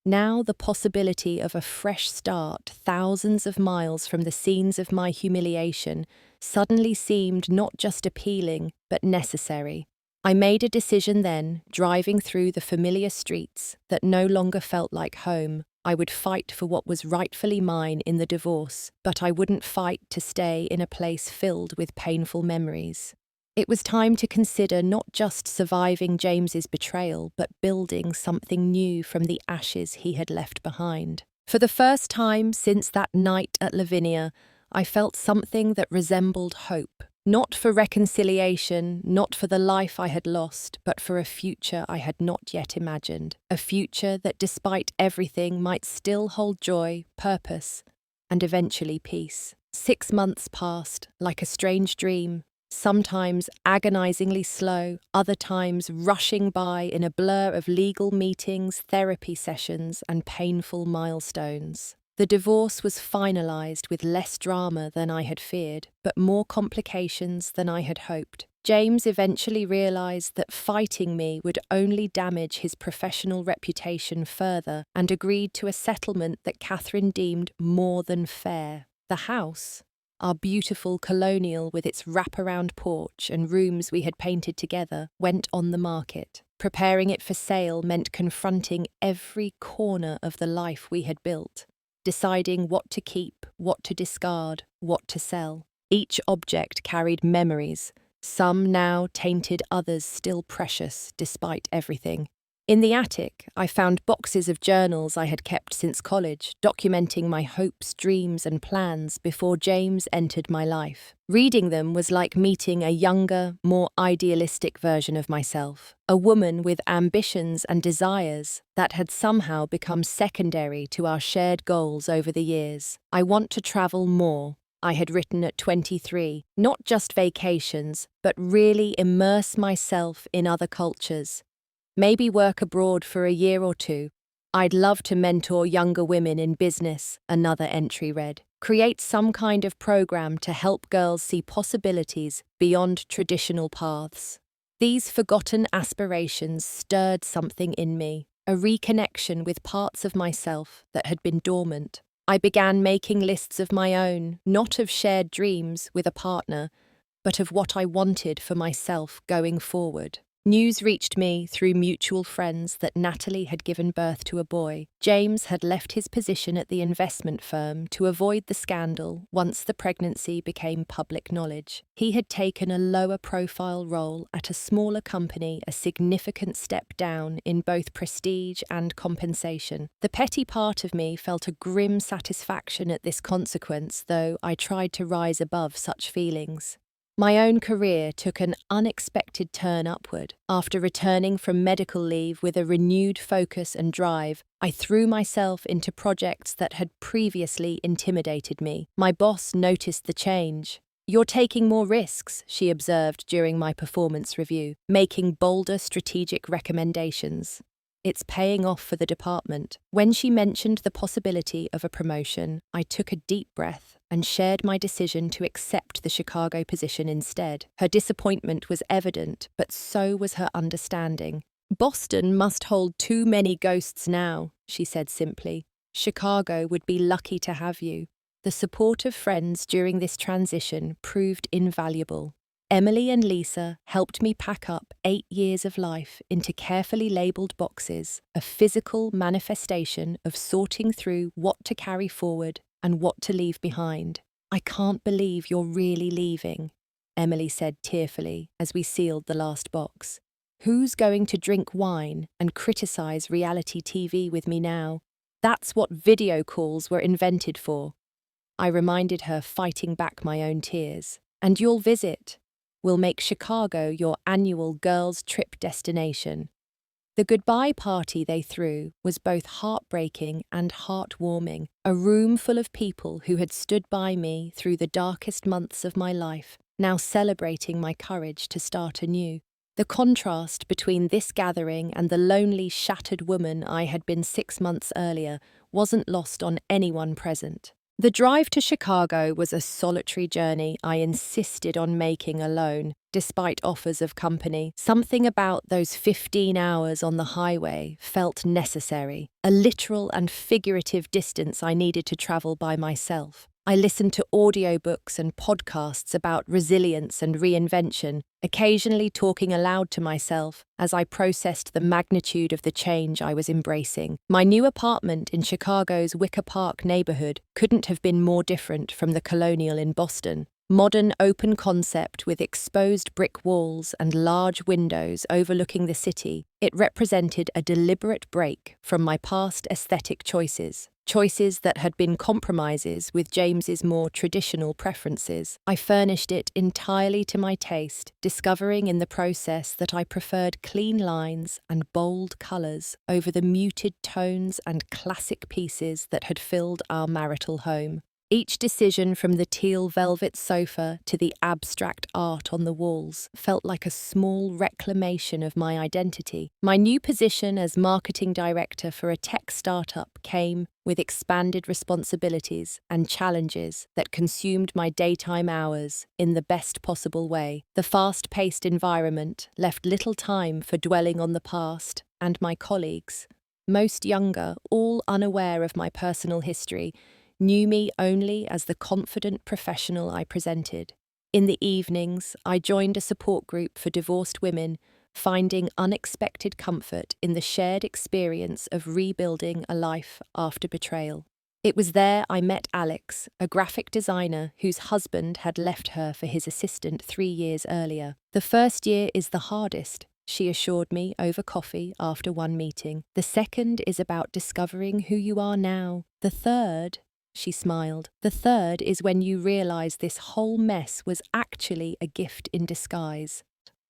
Now the possibility of a fresh start thousands of miles from the scenes of my humiliation suddenly seemed not just appealing, but necessary. I made a decision then, driving through the familiar streets that no longer felt like home. I would fight for what was rightfully mine in the divorce, but I wouldn't fight to stay in a place filled with painful memories. It was time to consider not just surviving James's betrayal, but building something new from the ashes he had left behind. For the first time since that night at Lavinia, I felt something that resembled hope. Not for reconciliation, not for the life I had lost, but for a future I had not yet imagined. A future that, despite everything, might still hold joy, purpose, and eventually peace. 6 months passed, like a strange dream, sometimes agonizingly slow, other times rushing by in a blur of legal meetings, therapy sessions, and painful milestones. The divorce was finalized with less drama than I had feared, but more complications than I had hoped. James eventually realized that fighting me would only damage his professional reputation further and agreed to a settlement that Catherine deemed more than fair. The house, our beautiful colonial with its wraparound porch and rooms we had painted together, went on the market. Preparing it for sale meant confronting every corner of the life we had built, deciding what to keep, what to discard, what to sell. Each object carried memories, some now tainted, others still precious despite everything. In the attic, I found boxes of journals I had kept since college, documenting my hopes, dreams, and plans before James entered my life. Reading them was like meeting a younger, more idealistic version of myself, a woman with ambitions and desires that had somehow become secondary to our shared goals over the years. "I want to travel more," I had written at 23, "not just vacations, but really immerse myself in other cultures. Maybe work abroad for a year or two. I'd love to mentor younger women in business," another entry read. "Create some kind of program to help girls see possibilities beyond traditional paths." These forgotten aspirations stirred something in me, a reconnection with parts of myself that had been dormant. I began making lists of my own, not of shared dreams with a partner, but of what I wanted for myself going forward. News reached me through mutual friends that Natalie had given birth to a boy. James had left his position at the investment firm to avoid the scandal once the pregnancy became public knowledge. He had taken a lower-profile role at a smaller company, a significant step down in both prestige and compensation. The petty part of me felt a grim satisfaction at this consequence, though I tried to rise above such feelings. My own career took an unexpected turn upward. After returning from medical leave with a renewed focus and drive, I threw myself into projects that had previously intimidated me. My boss noticed the change. "You're taking more risks," she observed during my performance review, making bolder strategic recommendations. "It's paying off for the department." When she mentioned the possibility of a promotion, I took a deep breath and shared my decision to accept the Chicago position instead. Her disappointment was evident, but so was her understanding. "Boston must hold too many ghosts now," she said simply. "Chicago would be lucky to have you." The support of friends during this transition proved invaluable. Emily and Lisa helped me pack up 8 years of life into carefully labelled boxes, a physical manifestation of sorting through what to carry forward and what to leave behind. "I can't believe you're really leaving," Emily said tearfully as we sealed the last box. "Who's going to drink wine and criticise reality TV with me now? That's what video calls were invented for." I reminded her, fighting back my own tears. And you'll visit. We'll make Chicago your annual girls' trip destination. The goodbye party they threw was both heartbreaking and heartwarming, a room full of people who had stood by me through the darkest months of my life, now celebrating my courage to start anew. The contrast between this gathering and the lonely, shattered woman I had been 6 months earlier wasn't lost on anyone present. The drive to Chicago was a solitary journey I insisted on making alone, despite offers of company. Something about those 15 hours on the highway felt necessary, a literal and figurative distance I needed to travel by myself. I listened to audiobooks and podcasts about resilience and reinvention, occasionally talking aloud to myself as I processed the magnitude of the change I was embracing. My new apartment in Chicago's Wicker Park neighborhood couldn't have been more different from the Colonial in Boston. Modern open concept with exposed brick walls and large windows overlooking the city, it represented a deliberate break from my past aesthetic choices that had been compromises with James's more traditional preferences. I furnished it entirely to my taste, discovering in the process that I preferred clean lines and bold colours over the muted tones and classic pieces that had filled our marital home. Each decision, from the teal velvet sofa to the abstract art on the walls, felt like a small reclamation of my identity. My new position as marketing director for a tech startup came with expanded responsibilities and challenges that consumed my daytime hours in the best possible way. The fast-paced environment left little time for dwelling on the past, and my colleagues, most younger, all unaware of my personal history, knew me only as the confident professional I presented. In the evenings, I joined a support group for divorced women, finding unexpected comfort in the shared experience of rebuilding a life after betrayal. It was there I met Alex, a graphic designer whose husband had left her for his assistant 3 years earlier. "The first year is the hardest," she assured me over coffee after one meeting. "The second is about discovering who you are now. The third," she smiled, "the third is when you realize this whole mess was actually a gift in disguise."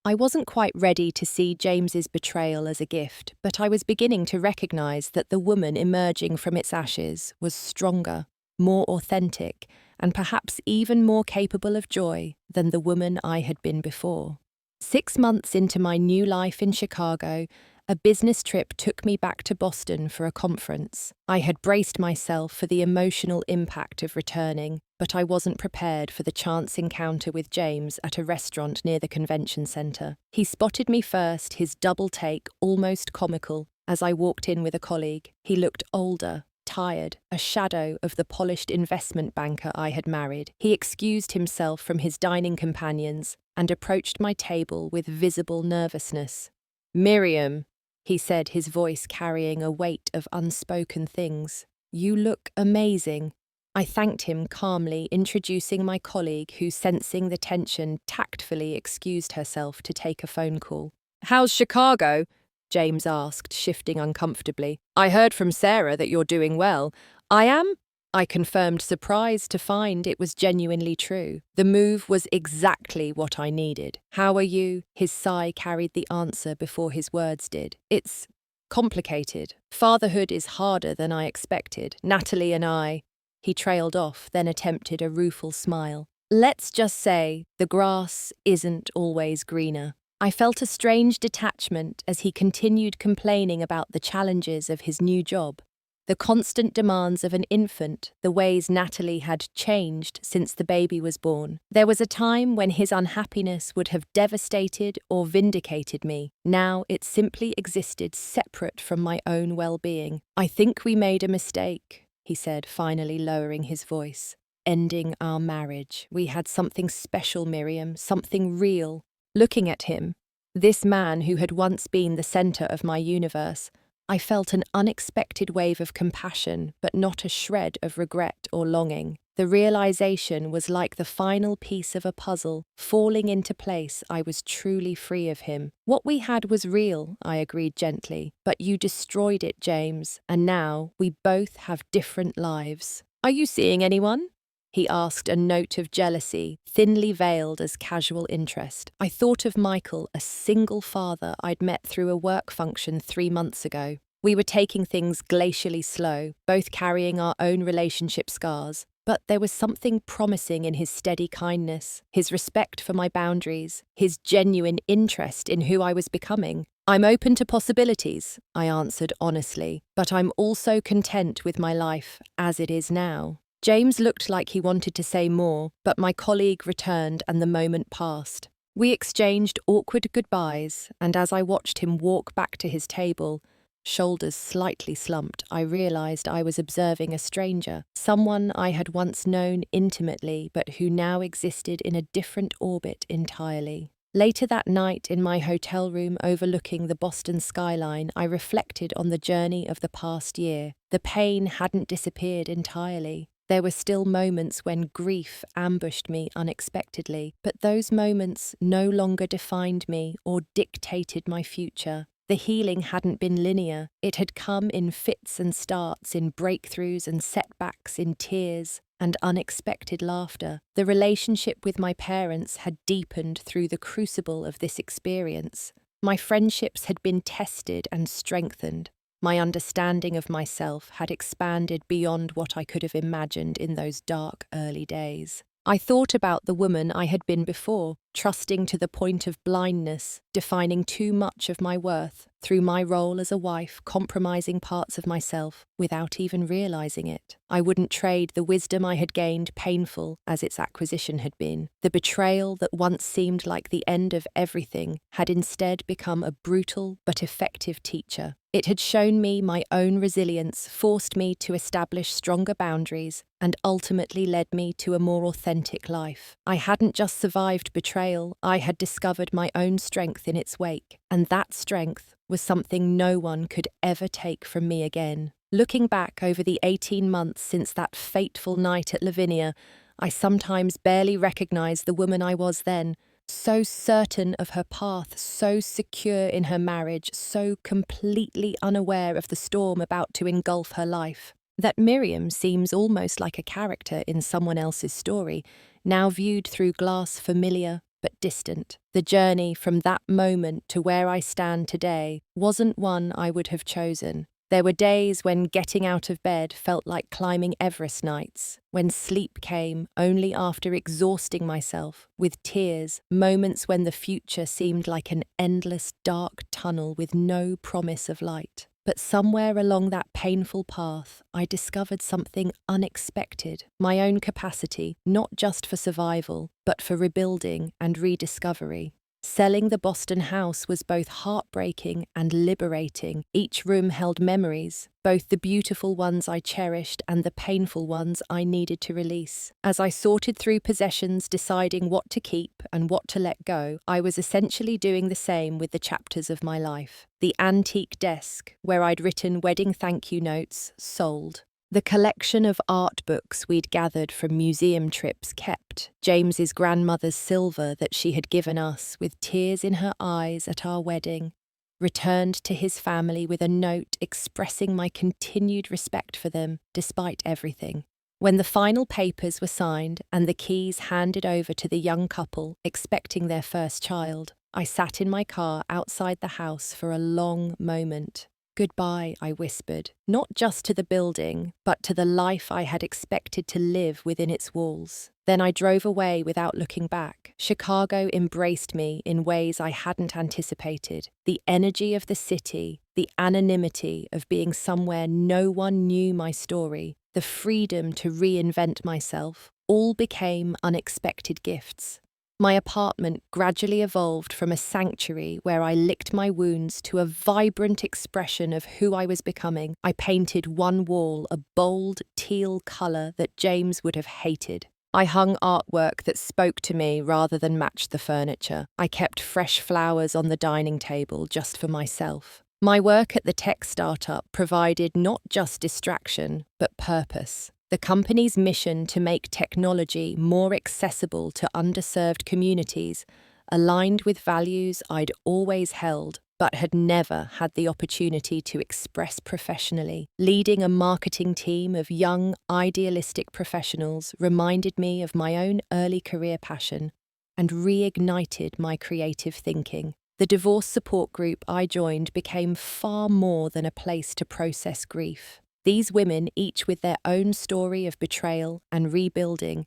I wasn't quite ready to see James's betrayal as a gift, but I was beginning to recognize that the woman emerging from its ashes was stronger, more authentic, and perhaps even more capable of joy than the woman I had been before. 6 months into my new life in Chicago, a business trip took me back to Boston for a conference. I had braced myself for the emotional impact of returning, but I wasn't prepared for the chance encounter with James at a restaurant near the convention center. He spotted me first, his double take almost comical, as I walked in with a colleague. He looked older, tired, a shadow of the polished investment banker I had married. He excused himself from his dining companions and approached my table with visible nervousness. "Miriam," he said, his voice carrying a weight of unspoken things, "you look amazing." I thanked him calmly, introducing my colleague who, sensing the tension, tactfully excused herself to take a phone call. "How's Chicago?" James asked, shifting uncomfortably. "I heard from Sarah that you're doing well." "I am?" I confirmed, surprised to find it was genuinely true. The move was exactly what I needed. "How are you?" His sigh carried the answer before his words did. "It's complicated. Fatherhood is harder than I expected. Natalie and I..." He trailed off, then attempted a rueful smile. "Let's just say the grass isn't always greener." I felt a strange detachment as he continued complaining about the challenges of his new job. The constant demands of an infant, the ways Natalie had changed since the baby was born. There was a time when his unhappiness would have devastated or vindicated me. Now it simply existed separate from my own well-being. "I think we made a mistake," he said, finally lowering his voice. "Ending our marriage. We had something special, Miriam, something real." Looking at him, this man who had once been the center of my universe, I felt an unexpected wave of compassion, but not a shred of regret or longing. The realization was like the final piece of a puzzle, falling into place. I was truly free of him. "What we had was real," I agreed gently, "but you destroyed it, James, and now we both have different lives." "Are you seeing anyone?" he asked, a note of jealousy, thinly veiled as casual interest. I thought of Michael, a single father I'd met through a work function 3 months ago. We were taking things glacially slow, both carrying our own relationship scars. But there was something promising in his steady kindness, his respect for my boundaries, his genuine interest in who I was becoming. I'm open to possibilities, I answered honestly, but I'm also content with my life as it is now. James looked like he wanted to say more, but my colleague returned and the moment passed. We exchanged awkward goodbyes, and as I watched him walk back to his table, shoulders slightly slumped, I realized I was observing a stranger, someone I had once known intimately but who now existed in a different orbit entirely. Later that night, in my hotel room overlooking the Boston skyline, I reflected on the journey of the past year. The pain hadn't disappeared entirely. There were still moments when grief ambushed me unexpectedly, but those moments no longer defined me or dictated my future. The healing hadn't been linear. It had come in fits and starts, in breakthroughs and setbacks, in tears and unexpected laughter. The relationship with my parents had deepened through the crucible of this experience. My friendships had been tested and strengthened. My understanding of myself had expanded beyond what I could have imagined in those dark early days. I thought about the woman I had been before, trusting to the point of blindness, defining too much of my worth, through my role as a wife, compromising parts of myself without even realizing it. I wouldn't trade the wisdom I had gained, painful as its acquisition had been. The betrayal that once seemed like the end of everything had instead become a brutal but effective teacher. It had shown me my own resilience, forced me to establish stronger boundaries, and ultimately led me to a more authentic life. I hadn't just survived betrayal, I had discovered my own strength in its wake, and that strength was something no one could ever take from me again. Looking back over the 18 months since that fateful night at Lavinia, I sometimes barely recognize the woman I was then, so certain of her path, so secure in her marriage, so completely unaware of the storm about to engulf her life, that Miriam seems almost like a character in someone else's story, now viewed through glass familiar but distant. The journey from that moment to where I stand today wasn't one I would have chosen. There were days when getting out of bed felt like climbing Everest nights, when sleep came only after exhausting myself with tears, moments when the future seemed like an endless dark tunnel with no promise of light. But somewhere along that painful path, I discovered something unexpected, my own capacity, not just for survival, but for rebuilding and rediscovery. Selling the Boston house was both heartbreaking and liberating. Each room held memories, both the beautiful ones I cherished and the painful ones I needed to release. As I sorted through possessions, deciding what to keep and what to let go, I was essentially doing the same with the chapters of my life. The antique desk, where I'd written wedding thank you notes, sold. The collection of art books we'd gathered from museum trips kept. James's grandmother's silver that she had given us with tears in her eyes at our wedding, returned to his family with a note expressing my continued respect for them despite everything. When the final papers were signed and the keys handed over to the young couple expecting their first child, I sat in my car outside the house for a long moment. Goodbye, I whispered, not just to the building, but to the life I had expected to live within its walls. Then I drove away without looking back. Chicago embraced me in ways I hadn't anticipated. The energy of the city, the anonymity of being somewhere no one knew my story, the freedom to reinvent myself, all became unexpected gifts. My apartment gradually evolved from a sanctuary where I licked my wounds to a vibrant expression of who I was becoming. I painted one wall a bold teal colour that James would have hated. I hung artwork that spoke to me rather than matched the furniture. I kept fresh flowers on the dining table just for myself. My work at the tech startup provided not just distraction, but purpose. The company's mission to make technology more accessible to underserved communities aligned with values I'd always held but had never had the opportunity to express professionally. Leading a marketing team of young, idealistic professionals reminded me of my own early career passion and reignited my creative thinking. The divorce support group I joined became far more than a place to process grief. These women, each with their own story of betrayal and rebuilding,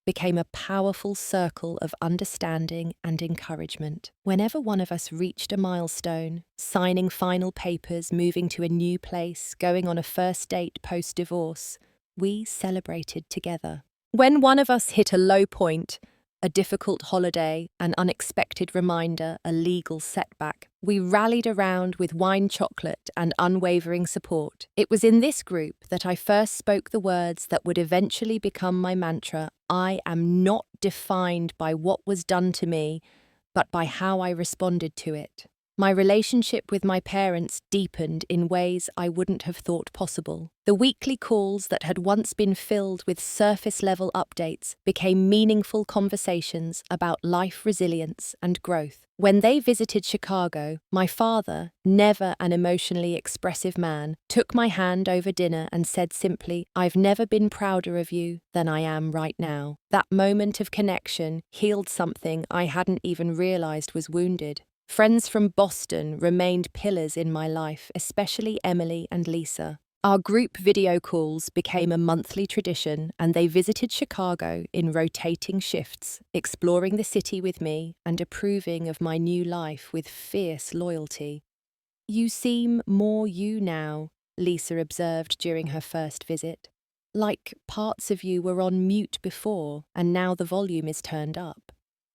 became a powerful circle of understanding and encouragement. Whenever one of us reached a milestone, signing final papers, moving to a new place, going on a first date post-divorce, we celebrated together. When one of us hit a low point, a difficult holiday, an unexpected reminder, a legal setback, we rallied around with wine, chocolate, and unwavering support. It was in this group that I first spoke the words that would eventually become my mantra: I am not defined by what was done to me, but by how I responded to it. My relationship with my parents deepened in ways I wouldn't have thought possible. The weekly calls that had once been filled with surface-level updates became meaningful conversations about life resilience and growth. When they visited Chicago, my father, never an emotionally expressive man, took my hand over dinner and said simply, "I've never been prouder of you than I am right now." That moment of connection healed something I hadn't even realized was wounded. Friends from Boston remained pillars in my life, especially Emily and Lisa. Our group video calls became a monthly tradition, and they visited Chicago in rotating shifts, exploring the city with me and approving of my new life with fierce loyalty. "You seem more you now," Lisa observed during her first visit. "Like parts of you were on mute before, and now the volume is turned up."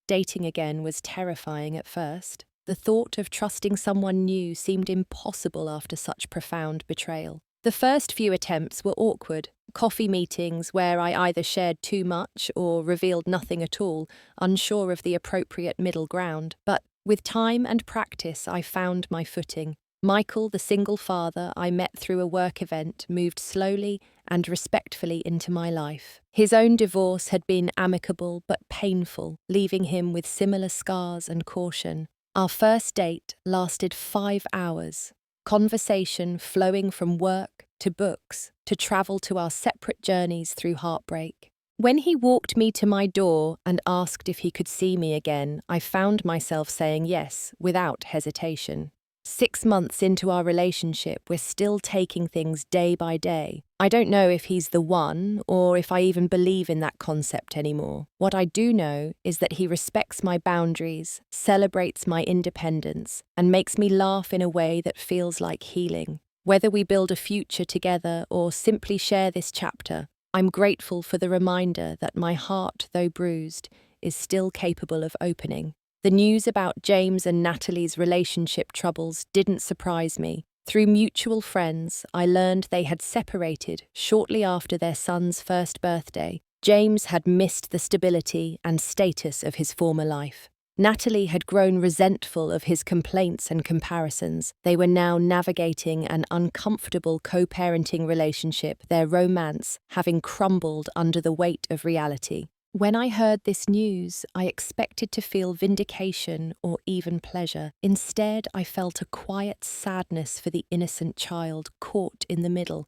Dating again was terrifying at first. The thought of trusting someone new seemed impossible after such profound betrayal. The first few attempts were awkward. Coffee meetings where I either shared too much or revealed nothing at all, unsure of the appropriate middle ground. But with time and practice, I found my footing. Michael, the single father I met through a work event, moved slowly and respectfully into my life. His own divorce had been amicable but painful, leaving him with similar scars and caution. Our first date lasted 5 hours, conversation flowing from work to books to travel to our separate journeys through heartbreak. When he walked me to my door and asked if he could see me again, I found myself saying yes without hesitation. 6 months into our relationship, we're still taking things day by day. I don't know if he's the one or if I even believe in that concept anymore. What I do know is that he respects my boundaries, celebrates my independence, and makes me laugh in a way that feels like healing. Whether we build a future together or simply share this chapter, I'm grateful for the reminder that my heart, though bruised, is still capable of opening. The news about James and Natalie's relationship troubles didn't surprise me. Through mutual friends, I learned they had separated shortly after their son's first birthday. James had missed the stability and status of his former life. Natalie had grown resentful of his complaints and comparisons. They were now navigating an uncomfortable co-parenting relationship, their romance having crumbled under the weight of reality. When I heard this news, I expected to feel vindication or even pleasure. Instead, I felt a quiet sadness for the innocent child caught in the middle,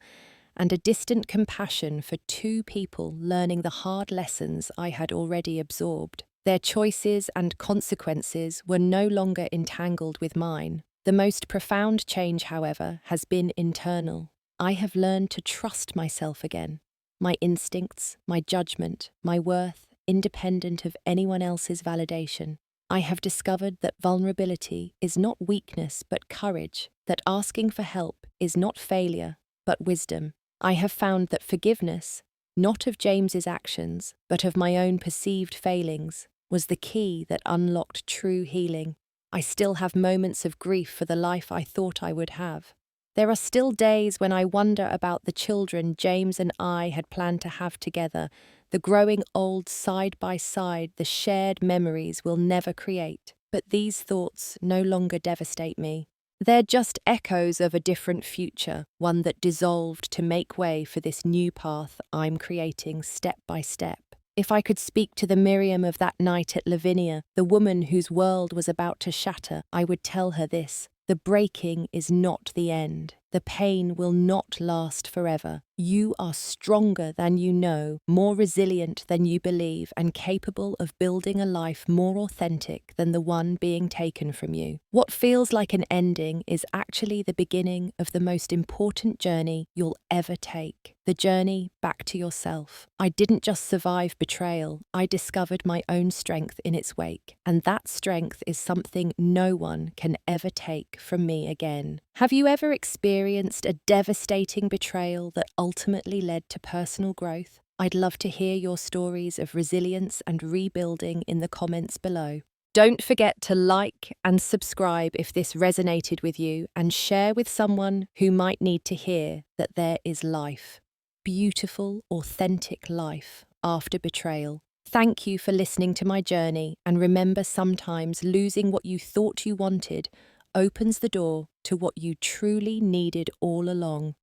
and a distant compassion for two people learning the hard lessons I had already absorbed. Their choices and consequences were no longer entangled with mine. The most profound change, however, has been internal. I have learned to trust myself again. My instincts, my judgment, my worth, independent of anyone else's validation. I have discovered that vulnerability is not weakness but courage, that asking for help is not failure but wisdom. I have found that forgiveness, not of James's actions, but of my own perceived failings, was the key that unlocked true healing. I still have moments of grief for the life I thought I would have. There are still days when I wonder about the children James and I had planned to have together, the growing old side by side, the shared memories we'll never create. But these thoughts no longer devastate me. They're just echoes of a different future, one that dissolved to make way for this new path I'm creating step by step. If I could speak to the Miriam of that night at Lavinia, the woman whose world was about to shatter, I would tell her this: the breaking is not the end. The pain will not last forever. You are stronger than you know, more resilient than you believe, and capable of building a life more authentic than the one being taken from you. What feels like an ending is actually the beginning of the most important journey you'll ever take. The journey back to yourself. I didn't just survive betrayal, I discovered my own strength in its wake, and that strength is something no one can ever take from me again. Have you ever experienced a devastating betrayal that ultimately led to personal growth? I'd love to hear your stories of resilience and rebuilding in the comments below. Don't forget to like and subscribe if this resonated with you, and share with someone who might need to hear that there is life. Beautiful, authentic life after betrayal. Thank you for listening to my journey, and remember, sometimes losing what you thought you wanted opens the door to what you truly needed all along.